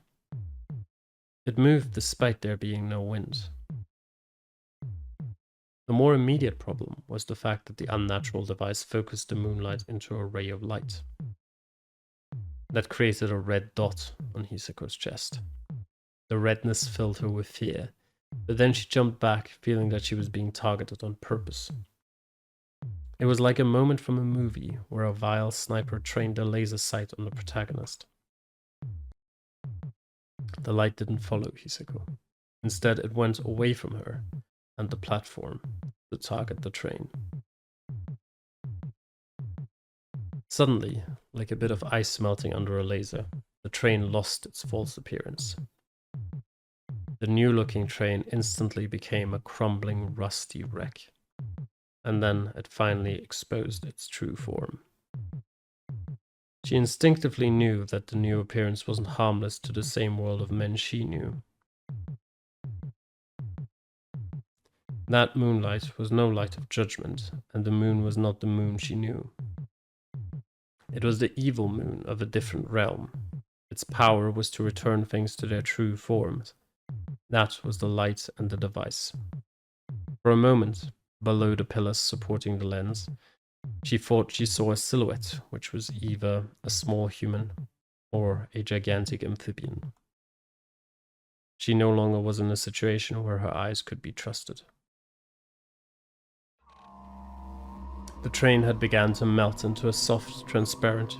It moved despite there being no wind. The more immediate problem was the fact that the unnatural device focused the moonlight into a ray of light. That created a red dot on Hisako's chest. The redness filled her with fear, but then she jumped back, feeling that she was being targeted on purpose. It was like a moment from a movie where a vile sniper trained a laser sight on the protagonist. The light didn't follow Hisako. Instead, it went away from her and the platform to target the train. Suddenly, like a bit of ice melting under a laser, the train lost its false appearance. The new-looking train instantly became a crumbling, rusty wreck, and then it finally exposed its true form. She instinctively knew that the new appearance wasn't harmless to the same world of men she knew. That moonlight was no light of judgment, and the moon was not the moon she knew. It was the evil moon of a different realm. Its power was to return things to their true forms. That was the light and the device. For a moment, below the pillars supporting the lens, she thought she saw a silhouette, which was either a small human or a gigantic amphibian. She no longer was in a situation where her eyes could be trusted. The train had begun to melt into a soft, transparent,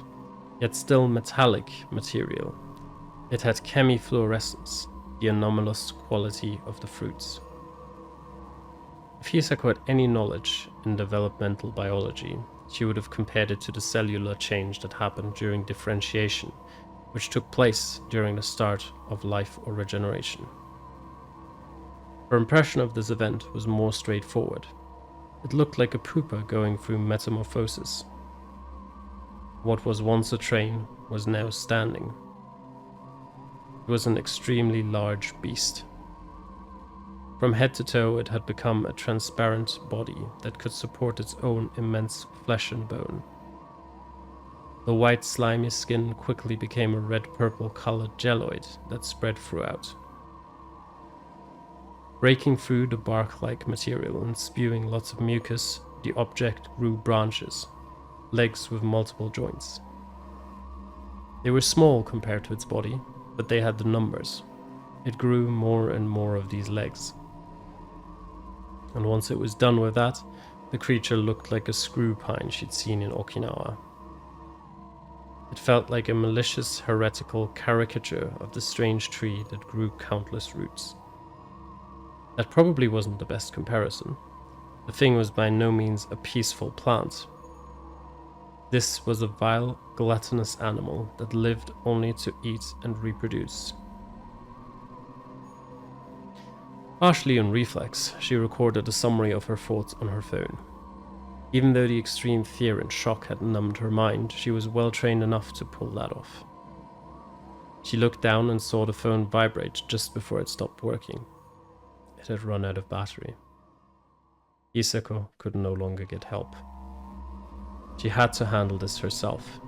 yet still metallic material. It had chemifluorescence, the anomalous quality of the fruits. If Hisako had any knowledge in developmental biology, she would have compared it to the cellular change that happened during differentiation, which took place during the start of life or regeneration. Her impression of this event was more straightforward. It looked like a pupa going through metamorphosis. What was once a train was now standing. It was an extremely large beast. From head to toe, it had become a transparent body that could support its own immense flesh and bone. The white slimy skin quickly became a red-purple colored jelloid that spread throughout. Breaking through the bark-like material and spewing lots of mucus, the object grew branches, legs with multiple joints. They were small compared to its body, but they had the numbers. It grew more and more of these legs. And once it was done with that, the creature looked like a screw pine she'd seen in Okinawa. It felt like a malicious, heretical caricature of the strange tree that grew countless roots. That probably wasn't the best comparison. The thing was by no means a peaceful plant. This was a vile, gluttonous animal that lived only to eat and reproduce. Partially on reflex, she recorded a summary of her thoughts on her phone. Even though the extreme fear and shock had numbed her mind, she was well trained enough to pull that off. She looked down and saw the phone vibrate just before it stopped working. It had run out of battery. Hisako could no longer get help. She had to handle this herself.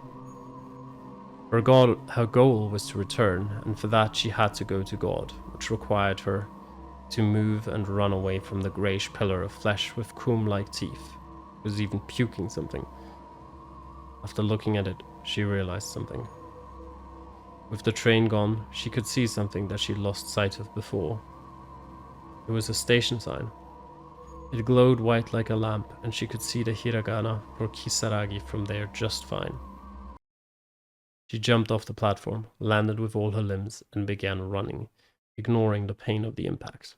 Her goal was to return, and for that she had to go to God, which required her to move and run away from the greyish pillar of flesh with comb-like teeth. It was even puking something. After looking at it, she realized something. With the train gone, she could see something that she'd lost sight of before. It was a station sign. It glowed white like a lamp, and she could see the hiragana for Kisaragi from there just fine. She jumped off the platform, landed with all her limbs, and began running, ignoring the pain of the impact.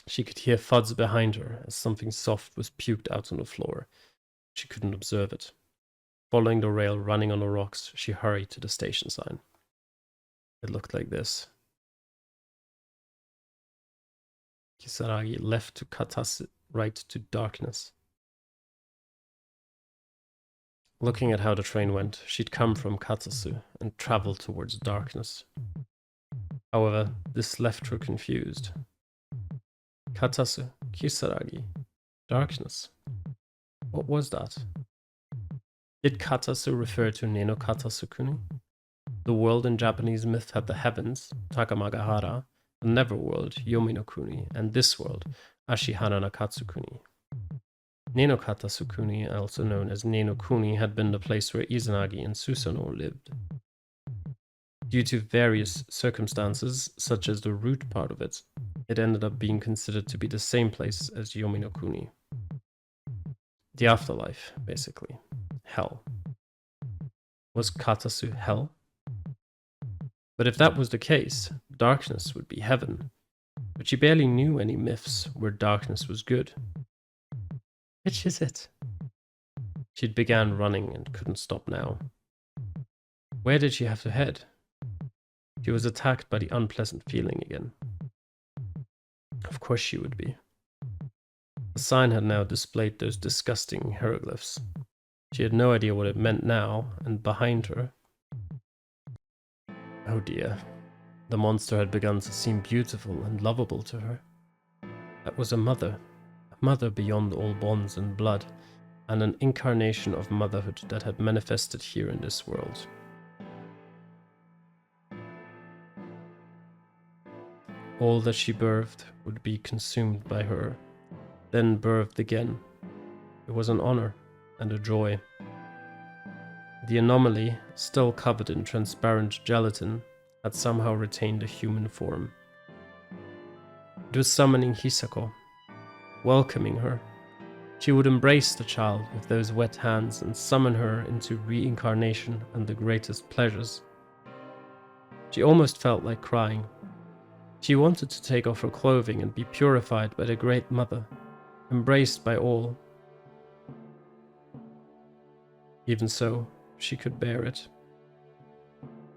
She could hear thuds behind her as something soft was puked out on the floor. She couldn't observe it. Following the rail running on the rocks, she hurried to the station sign. It looked like this. Kisaragi left to Katasu, right to darkness. Looking at how the train went, she'd come from Katasu and traveled towards darkness. However, this left her confused. Katasu, Kisaragi, darkness. What was that? Did Katasu refer to Neno Katasukuni? The world in Japanese myth had the heavens, Takamagahara, the netherworld, Yomi no Kuni, and this world, Ashihara no Katsukuni. Neno Katasukuni, also known as Neno Kuni, had been the place where Izanagi and Susanoo lived. Due to various circumstances, such as the root part of it, it ended up being considered to be the same place as Yomi no Kuni. The afterlife, basically. Hell. Was Katasu hell? But if that was the case, darkness would be heaven. But she barely knew any myths where darkness was good. Which is it? She'd began running and couldn't stop now. Where did she have to head? She was attacked by the unpleasant feeling again. Of course she would be. The sign had now displayed those disgusting hieroglyphs. She had no idea what it meant now, and behind her... Oh dear. The monster had begun to seem beautiful and lovable to her. That was a mother beyond all bonds and blood, and an incarnation of motherhood that had manifested here in this world. All that she birthed would be consumed by her, then birthed again. It was an honor and a joy. The anomaly, still covered in transparent gelatin, had somehow retained a human form. It was summoning Hisako, welcoming her. She would embrace the child with those wet hands and summon her into reincarnation and the greatest pleasures. She almost felt like crying. She wanted to take off her clothing and be purified by the Great Mother, embraced by all. Even so, she could bear it.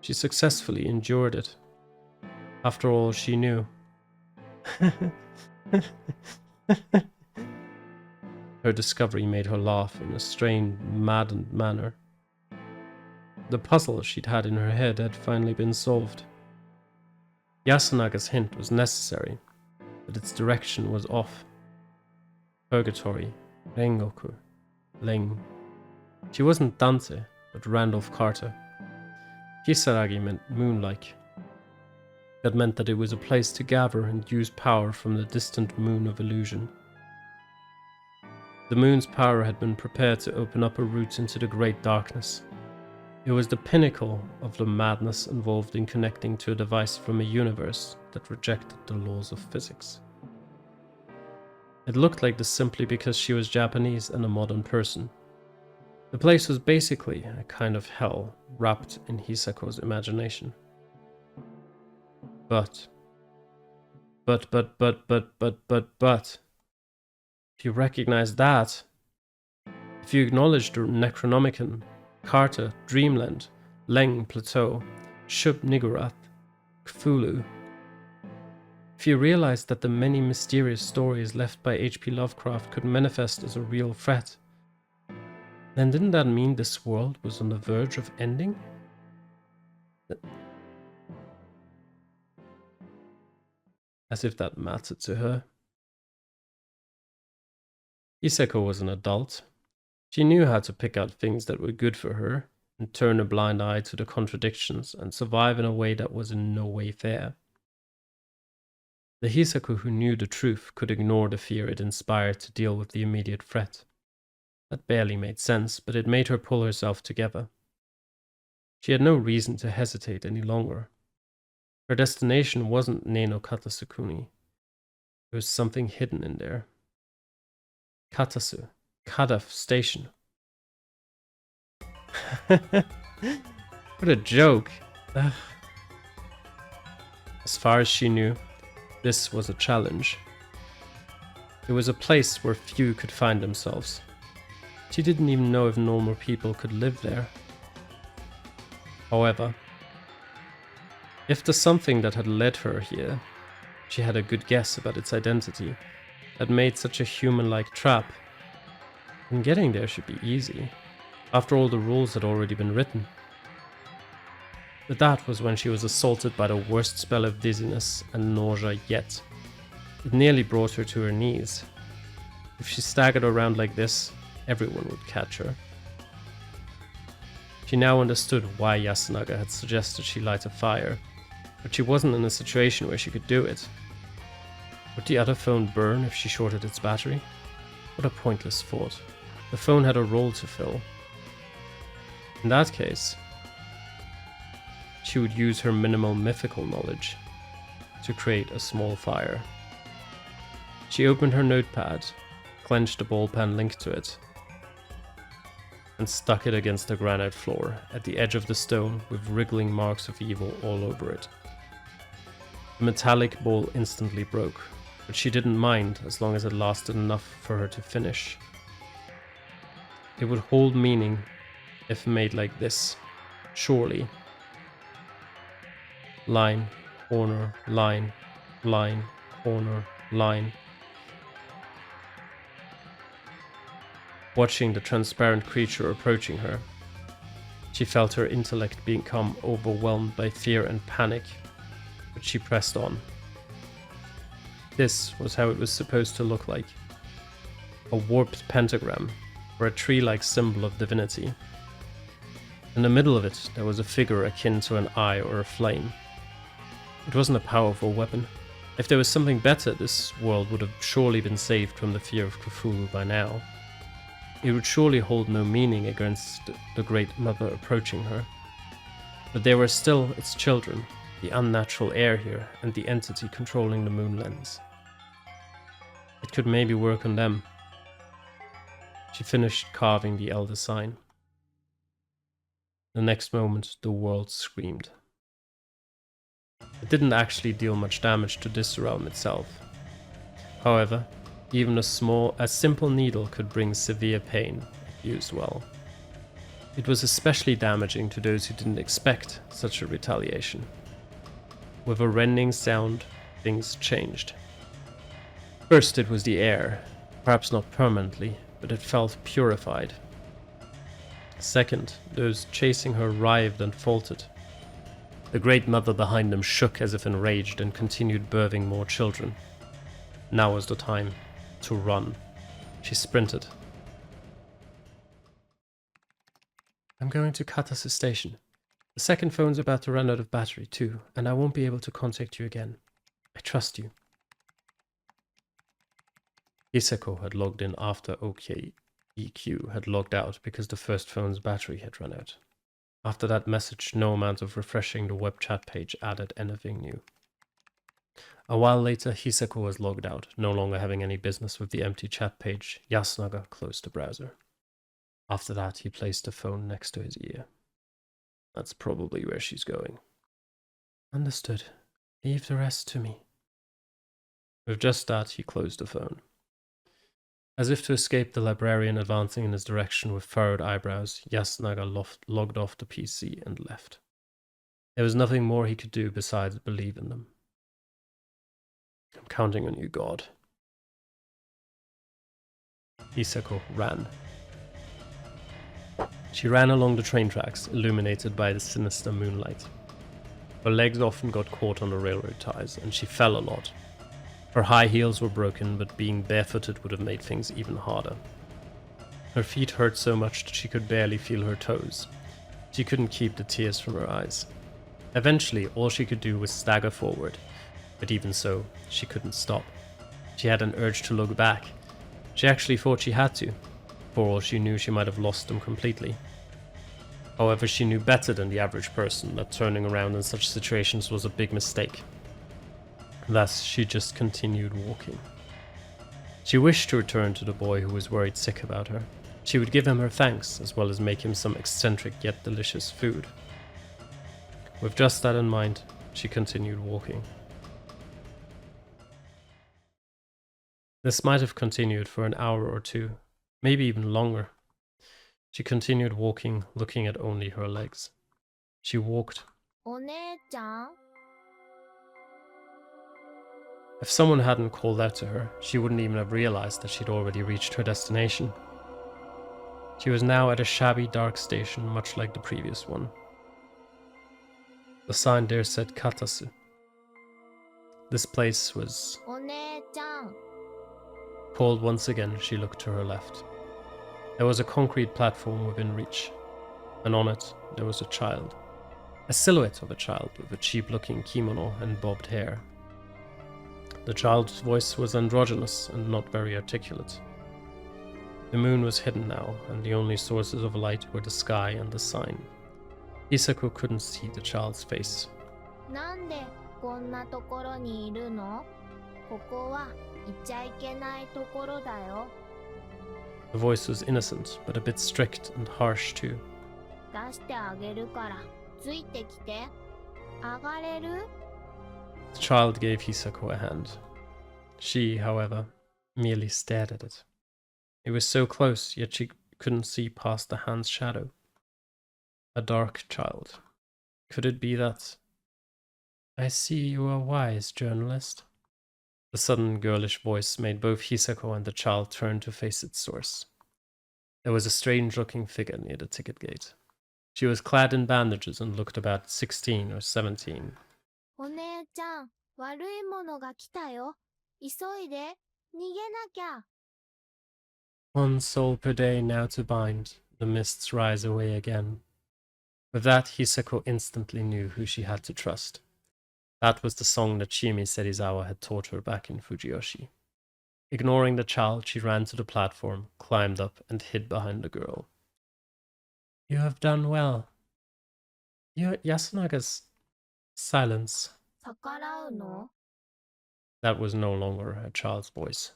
She successfully endured it. After all, she knew. Her discovery made her laugh in a strained, maddened manner. The puzzle she'd had in her head had finally been solved. Yasunaga's hint was necessary, but its direction was off. Purgatory, Rengoku, Ling. She wasn't Dante, but Randolph Carter. Kisaragi meant moon-like. That meant that it was a place to gather and use power from the distant moon of illusion. The moon's power had been prepared to open up a route into the great darkness. It was the pinnacle of the madness involved in connecting to a device from a universe that rejected the laws of physics. It looked like this simply because she was Japanese and a modern person. The place was basically a kind of hell wrapped in Hisako's imagination. But, if you recognize that, if you acknowledge the Necronomicon, Carter, Dreamland, Leng Plateau, Shub Niggurath, Cthulhu, if you realize that the many mysterious stories left by H.P. Lovecraft could manifest as a real threat, then didn't that mean this world was on the verge of ending? As if that mattered to her. Hisako was an adult. She knew how to pick out things that were good for her, and turn a blind eye to the contradictions, and survive in a way that was in no way fair. The Hisako who knew the truth could ignore the fear it inspired to deal with the immediate threat. That barely made sense, but it made her pull herself together. She had no reason to hesitate any longer. Her destination wasn't Neno Katasukuni. There was something hidden in there. Katasu, Kadaf Station. What a joke. Ugh. As far as she knew, this was a challenge. It was a place where few could find themselves. She didn't even know if normal people could live there. However, if the something that had led her here, she had a good guess about its identity, had made such a human-like trap, then getting there should be easy. After all, the rules had already been written. But that was when she was assaulted by the worst spell of dizziness and nausea yet. It nearly brought her to her knees. If she staggered around like this, everyone would catch her. She now understood why Yasunaga had suggested she light a fire, but she wasn't in a situation where she could do it. Would the other phone burn if she shorted its battery? What a pointless thought. The phone had a role to fill. In that case, she would use her minimal mythical knowledge to create a small fire. She opened her notepad, clenched the ball pen linked to it, and stuck it against the granite floor at the edge of the stone with wriggling marks of evil all over it. The metallic ball instantly broke, but she didn't mind as long as it lasted enough for her to finish. It would hold meaning if made like this, surely. Line, corner, line, line, corner, line. Watching the transparent creature approaching her, she felt her intellect become overwhelmed by fear and panic, but she pressed on. This was how it was supposed to look like. A warped pentagram, or a tree-like symbol of divinity. In the middle of it, there was a figure akin to an eye or a flame. It wasn't a powerful weapon. If there was something better, this world would have surely been saved from the fear of Cthulhu by now. It would surely hold no meaning against the Great Mother approaching her. But they were still its children, the unnatural heir here, and the entity controlling the moon lens. It could maybe work on them. She finished carving the Elder Sign. The next moment, the world screamed. It didn't actually deal much damage to this realm itself. However, even a simple needle could bring severe pain if used well. It was especially damaging to those who didn't expect such a retaliation. With a rending sound, things changed. First it was the air, perhaps not permanently, but it felt purified. Second, those chasing her writhed and faltered. The Great Mother behind them shook as if enraged and continued birthing more children. Now was the time to run. She sprinted. I'm going to Katasu Station. The second phone's about to run out of battery too, and I won't be able to contact you again. I trust you. Hisako had logged in after OKEQ had logged out because the first phone's battery had run out. After that message, no amount of refreshing the web chat page added anything new. A while later, Hisako was logged out, no longer having any business with the empty chat page. Yasunaga closed the browser. After that, he placed the phone next to his ear. That's probably where she's going. Understood. Leave the rest to me. With just that, he closed the phone. As if to escape the librarian advancing in his direction with furrowed eyebrows, Yasunaga logged off the PC and left. There was nothing more he could do besides believe in them. I'm counting on you, God. Hisako ran. She ran along the train tracks, illuminated by the sinister moonlight. Her legs often got caught on the railroad ties, and she fell a lot. Her high heels were broken, but being barefooted would have made things even harder. Her feet hurt so much that she could barely feel her toes. She couldn't keep the tears from her eyes. Eventually, all she could do was stagger forward, but even so, she couldn't stop. She had an urge to look back. She actually thought she had to. For all she knew, she might have lost them completely. However, she knew better than the average person that turning around in such situations was a big mistake. Thus, she just continued walking. She wished to return to the boy who was worried sick about her. She would give him her thanks, as well as make him some eccentric yet delicious food. With just that in mind, she continued walking. This might have continued for an hour or two, maybe even longer. She continued walking, looking at only her legs. She walked. お姉ちゃん If someone hadn't called out to her, she wouldn't even have realized that she'd already reached her destination. She was now at a shabby, dark station, much like the previous one. The sign there said Katasu. This place was... お姉ちゃん Called once again, she looked to her left. There was a concrete platform within reach, and on it there was a child. A silhouette of a child with a cheap-looking kimono and bobbed hair. The child's voice was androgynous and not very articulate. The moon was hidden now, and the only sources of light were the sky and the sign. Hisako couldn't see the child's face. なんでこんなところにいるのここは行っちゃいけないところだよ The voice was innocent, but a bit strict and harsh too. 出してあげるからついてきて上がれる The child gave Hisako a hand. She, however, merely stared at it. It was so close, yet she couldn't see past the hand's shadow. A dark child. Could it be that... I see you are wise, journalist. The sudden girlish voice made both Hisako and the child turn to face its source. There was a strange-looking figure near the ticket gate. She was clad in bandages and looked about 16 or 17. お姉ちゃん悪いものが来たよ急いで逃げなきゃ One soul per day now to bind, the mists rise away again. With that, Hisako instantly knew who she had to trust. That was the song that Chiemi Serizawa had taught her back in Fujiyoshi. Ignoring the child, she ran to the platform, climbed up, and hid behind the girl. You have done well. Yasunaga's silence. 逆らうの That was no longer a child's voice.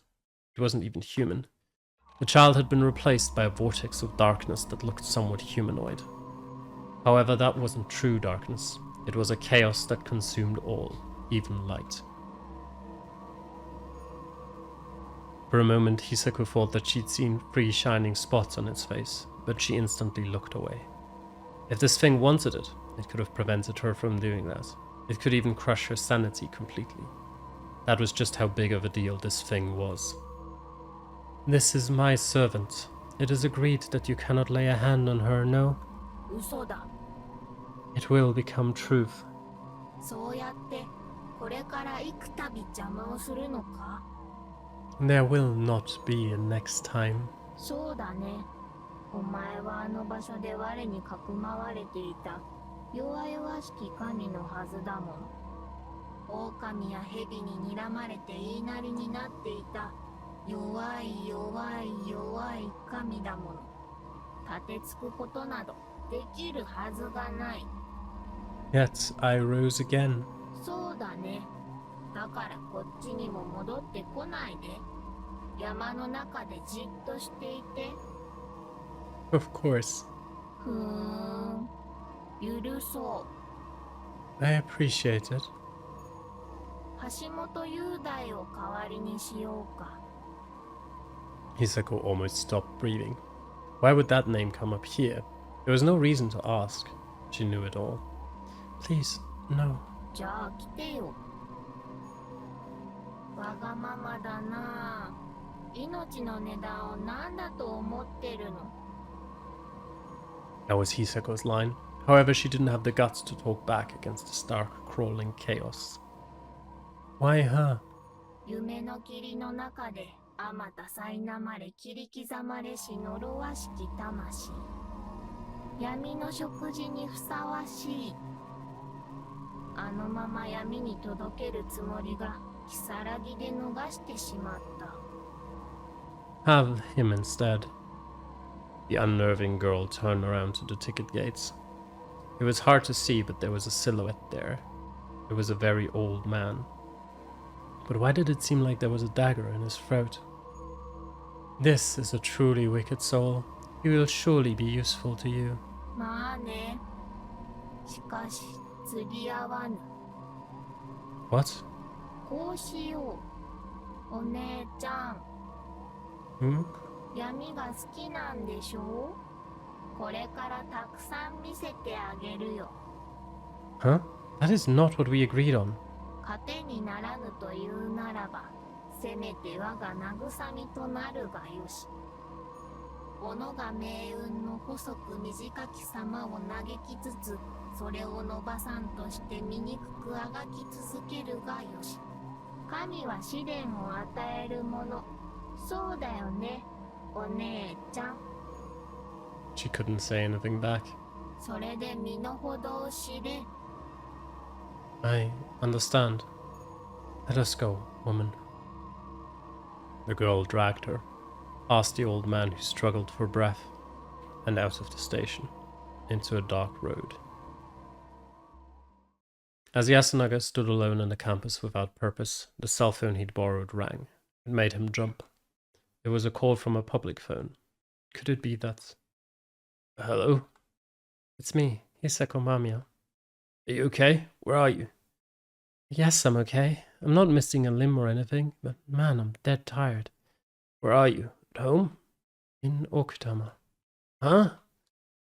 It wasn't even human. The child had been replaced by a vortex of darkness that looked somewhat humanoid. However, that wasn't true darkness. It was a chaos that consumed all, even light. For a moment, Hisako thought that she'd seen 3 shining spots on its face, but she instantly looked away. If this thing wanted it, it could have prevented her from doing that. It could even crush her sanity completely. That was just how big of a deal this thing was. This is my servant. It is agreed that you cannot lay a hand on her, no? 嘘だ It will become truth. そうやってこれから幾度邪魔をするのか There will not be a next time. そうだねお前はあの場所で我にかくまわれていた弱々しき神のはずだもの狼や蛇に睨まれて言いなりになっていた弱い弱い弱い神だもの立てつくことなどできるはずがない Yet I rose again. そうだねだからこっちにも戻ってこないで山の中でじっとしていて Of course. ふーん許そう I appreciate it. 橋本雄大を代わりにしようか Hisako almost stopped breathing. Why would that name come up here? There was no reason to ask. She knew it all. Please, no. じゃあ来てよわがままだな命の値段を何だと思ってるの That was Hisako's line. However, she didn't have the guts to talk back against the stark, crawling chaos. Why her? 夢の霧の中であまた苛まれ切り刻まれし呪わしき魂闇の食事にふさわしいあのまま闇に届けるつもりが如月で逃してしまった Have him instead. The unnerving girl turned around to the ticket gates. It was hard to see, but there was a silhouette there. It was a very old man. But why did it seem like there was a dagger in his throat? This is a truly wicked soul. He will surely be useful to you. まあね。しかし、釣り合わぬ。What? こうしよう。お姉ちゃん、 Hmm? 闇が好きなんでしょ？これからたくさん見せてあげるよ。 Huh? That is not what we agreed on. 糧にならぬというならば、せめて我が慰みとなるがよし。斧が命運の細く短き様を嘆きつつ、それを伸ばさんとして醜くあがき続けるがよし。神は試練を与えるもの。そうだよね、お姉ちゃん。 She couldn't say anything back. それで身の程を知れ。 I understand. Let us go, woman. The girl dragged her, past the old man who struggled for breath, and out of the station, into a dark road. As Yasunaga stood alone on the campus without purpose, the cell phone he'd borrowed rang. It made him jump. It was a call from a public phone. Could it be that... Hello? It's me, Hisako Mamiya. Are you okay? Where are you? Yes, I'm okay. I'm not missing a limb or anything, but man, I'm dead tired. Where are you? At home? In Okutama. Huh?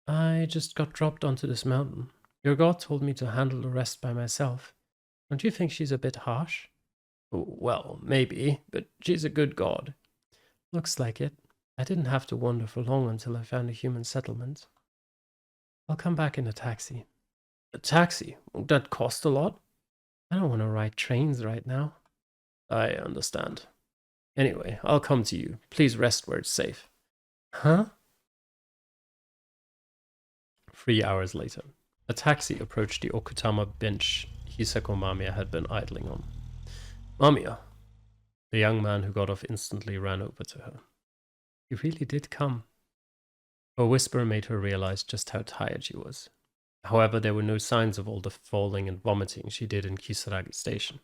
I just got dropped onto this mountain. Your god told me to handle the rest by myself. Don't you think she's a bit harsh? Well, maybe, but she's a good god. Looks like it. I didn't have to wander for long until I found a human settlement. I'll come back in a taxi. A taxi? Won't that cost a lot? I don't want to ride trains right now. I understand. Anyway, I'll come to you. Please rest where it's safe. Huh? 3 hours later, a taxi approached the Okutama bench Hisako Mamiya had been idling on. Mamiya! The young man who got off instantly ran over to her. You really did come. A whisper made her realize just how tired she was. However, there were no signs of all the falling and vomiting she did in Kisaragi Station.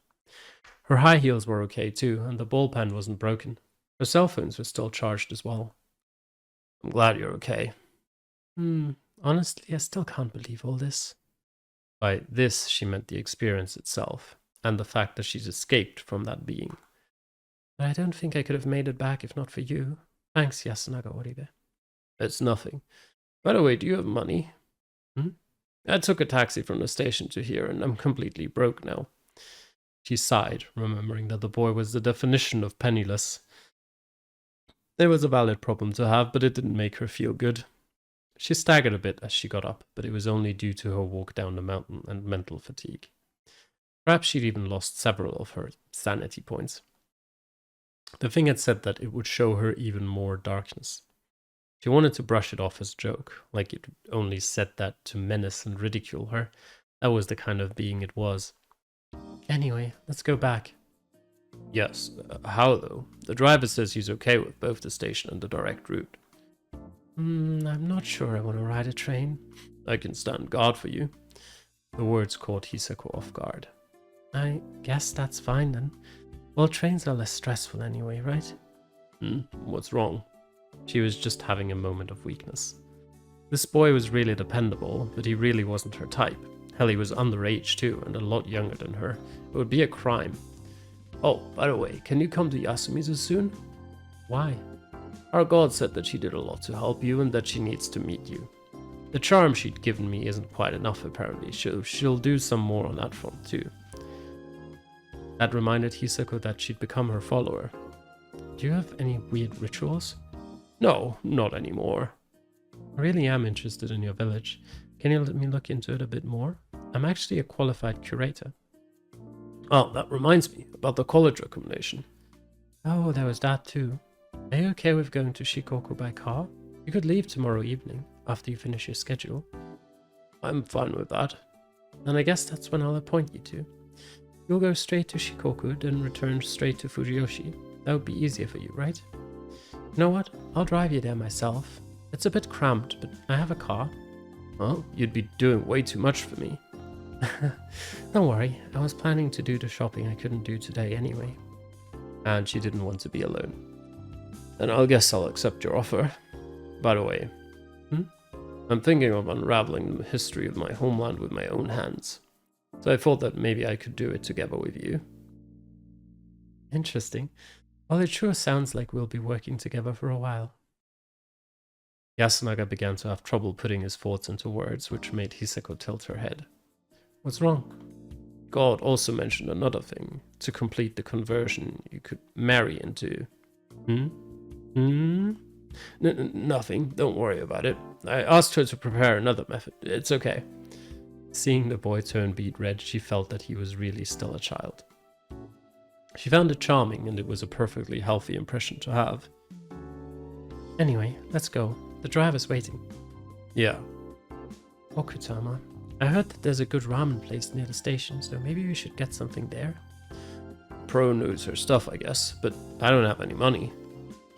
Her high heels were okay too, and the ball pen wasn't broken. Her cell phones were still charged as well. I'm glad you're okay. Honestly, I still can't believe all this. By this, she meant the experience itself, and the fact that she's escaped from that being. But I don't think I could have made it back if not for you. Thanks, Yasunaga Oribe. It's nothing. By the way, do you have money? I took a taxi from the station to here, and I'm completely broke now. She sighed, remembering that the boy was the definition of penniless. It was a valid problem to have, but it didn't make her feel good. She staggered a bit as she got up, but it was only due to her walk down the mountain and mental fatigue. Perhaps she'd even lost several of her sanity points. The thing had said that it would show her even more darkness. She wanted to brush it off as a joke, like it only said that to menace and ridicule her. That was the kind of being it was. Anyway, let's go back. Yes, how though? The driver says he's okay with both the station and the direct route. I'm not sure I want to ride a train. I can stand guard for you. The words caught Hisako off guard. I guess that's fine then. Well, trains are less stressful anyway, right? What's wrong? She was just having a moment of weakness. This boy was really dependable, but he really wasn't her type. Hell, he was underage too, and a lot younger than her. It would be a crime. Oh, by the way, can you come to Yasumizu soon? Why? Our god said that she did a lot to help you and that she needs to meet you. The charm she'd given me isn't quite enough apparently, so she'll do some more on that front too. That reminded Hisako that she'd become her follower. Do you have any weird rituals? No, not anymore. I really am interested in your village. Can you let me look into it a bit more? I'm actually a qualified curator. Oh, that reminds me about the college recommendation. Oh, there was that too. Are you okay with going to Shikoku by car? You could leave tomorrow evening, after you finish your schedule. I'm fine with that. Then I guess that's when I'll appoint you to. You'll go straight to Shikoku, then return straight to Fujiyoshi. That would be easier for you, right? You know what? I'll drive you there myself. It's a bit cramped, but I have a car. Well, you'd be doing way too much for me. Don't worry, I was planning to do the shopping I couldn't do today anyway. And she didn't want to be alone. Then I guess I'll accept your offer. by the way, I'm thinking of unraveling the history of my homeland with my own hands. So I thought that maybe I could do it together with you. Interesting. Well, it sure sounds like we'll be working together for a while. Yasunaga began to have trouble putting his thoughts into words, which made Hisako tilt her head. What's wrong? God also mentioned another thing. To complete the conversion, you could marry into... Nothing. Don't worry about it. I asked her to prepare another method. It's okay. Seeing the boy turn beet red, she felt that he was really still a child. She found it charming, and it was a perfectly healthy impression to have. Anyway, let's go. The driver's waiting. Yeah. Okutama, I heard that there's a good ramen place near the station, so maybe we should get something there. Pro knows her stuff, I guess, but I don't have any money.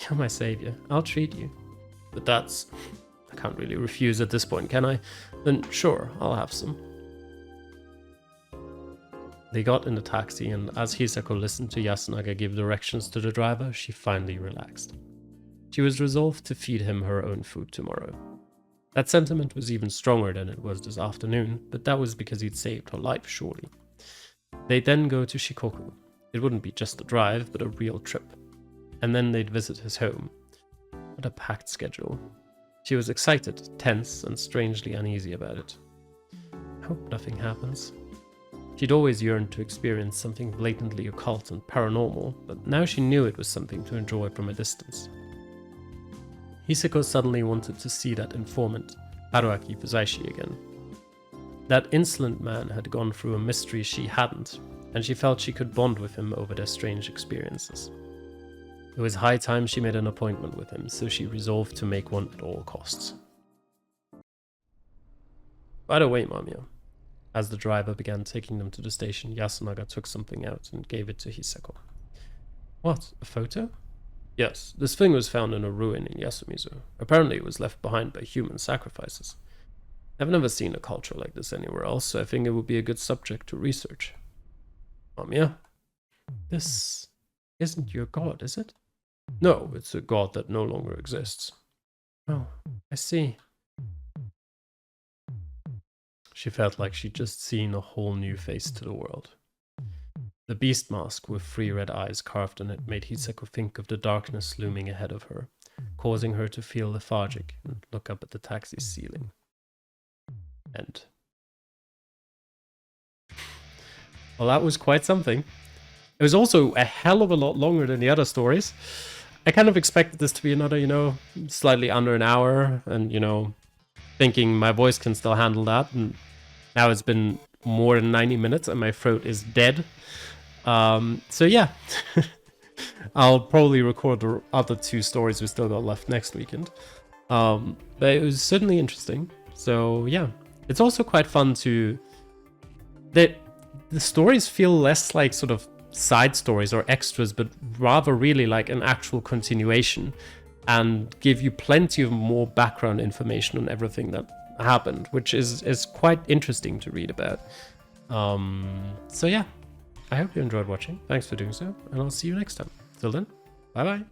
You're my savior. I'll treat you. But that's... I can't really refuse at this point, can I? Then sure, I'll have some. They got in the taxi, and as Hisako listened to Yasunaga give directions to the driver, she finally relaxed. She was resolved to feed him her own food tomorrow. That sentiment was even stronger than it was this afternoon, but that was because he'd saved her life, surely. They'd then go to Shikoku. It wouldn't be just a drive, but a real trip. And then they'd visit his home. What a packed schedule. She was excited, tense, and strangely uneasy about it. Hope nothing happens. She'd always yearned to experience something blatantly occult and paranormal, but now she knew it was something to enjoy from a distance. Hisako suddenly wanted to see that informant, Haruaki Fuzaishi, again. That insolent man had gone through a mystery she hadn't, and she felt she could bond with him over their strange experiences. It was high time she made an appointment with him, so she resolved to make one at all costs. By the way, Mamiya, as the driver began taking them to the station, Yasunaga took something out and gave it to Hisako. What, a photo? Yes, this thing was found in a ruin in Yasumizu. Apparently it was left behind by human sacrifices. I've never seen a culture like this anywhere else, so I think it would be a good subject to research. Mamiya? This isn't your god, is it? No, it's a god that no longer exists. Oh, I see. She felt like she'd just seen a whole new face to the world. The beast mask with 3 red eyes carved on it made Hisako think of the darkness looming ahead of her, causing her to feel lethargic and look up at the taxi's ceiling. End. Well, that was quite something. It was also a hell of a lot longer than the other stories. I kind of expected this to be another, slightly under an hour, and, thinking my voice can still handle that, and now it's been more than 90 minutes and my throat is dead. So yeah, I'll probably record the other 2 stories we still got left next weekend. But it was certainly interesting. So yeah, it's also quite fun that the stories feel less like sort of side stories or extras, but rather really like an actual continuation, and give you plenty of more background information on everything that happened, which is quite interesting to read about. So yeah, I hope you enjoyed watching. Thanks for doing so, and I'll see you next time. Till then, bye bye.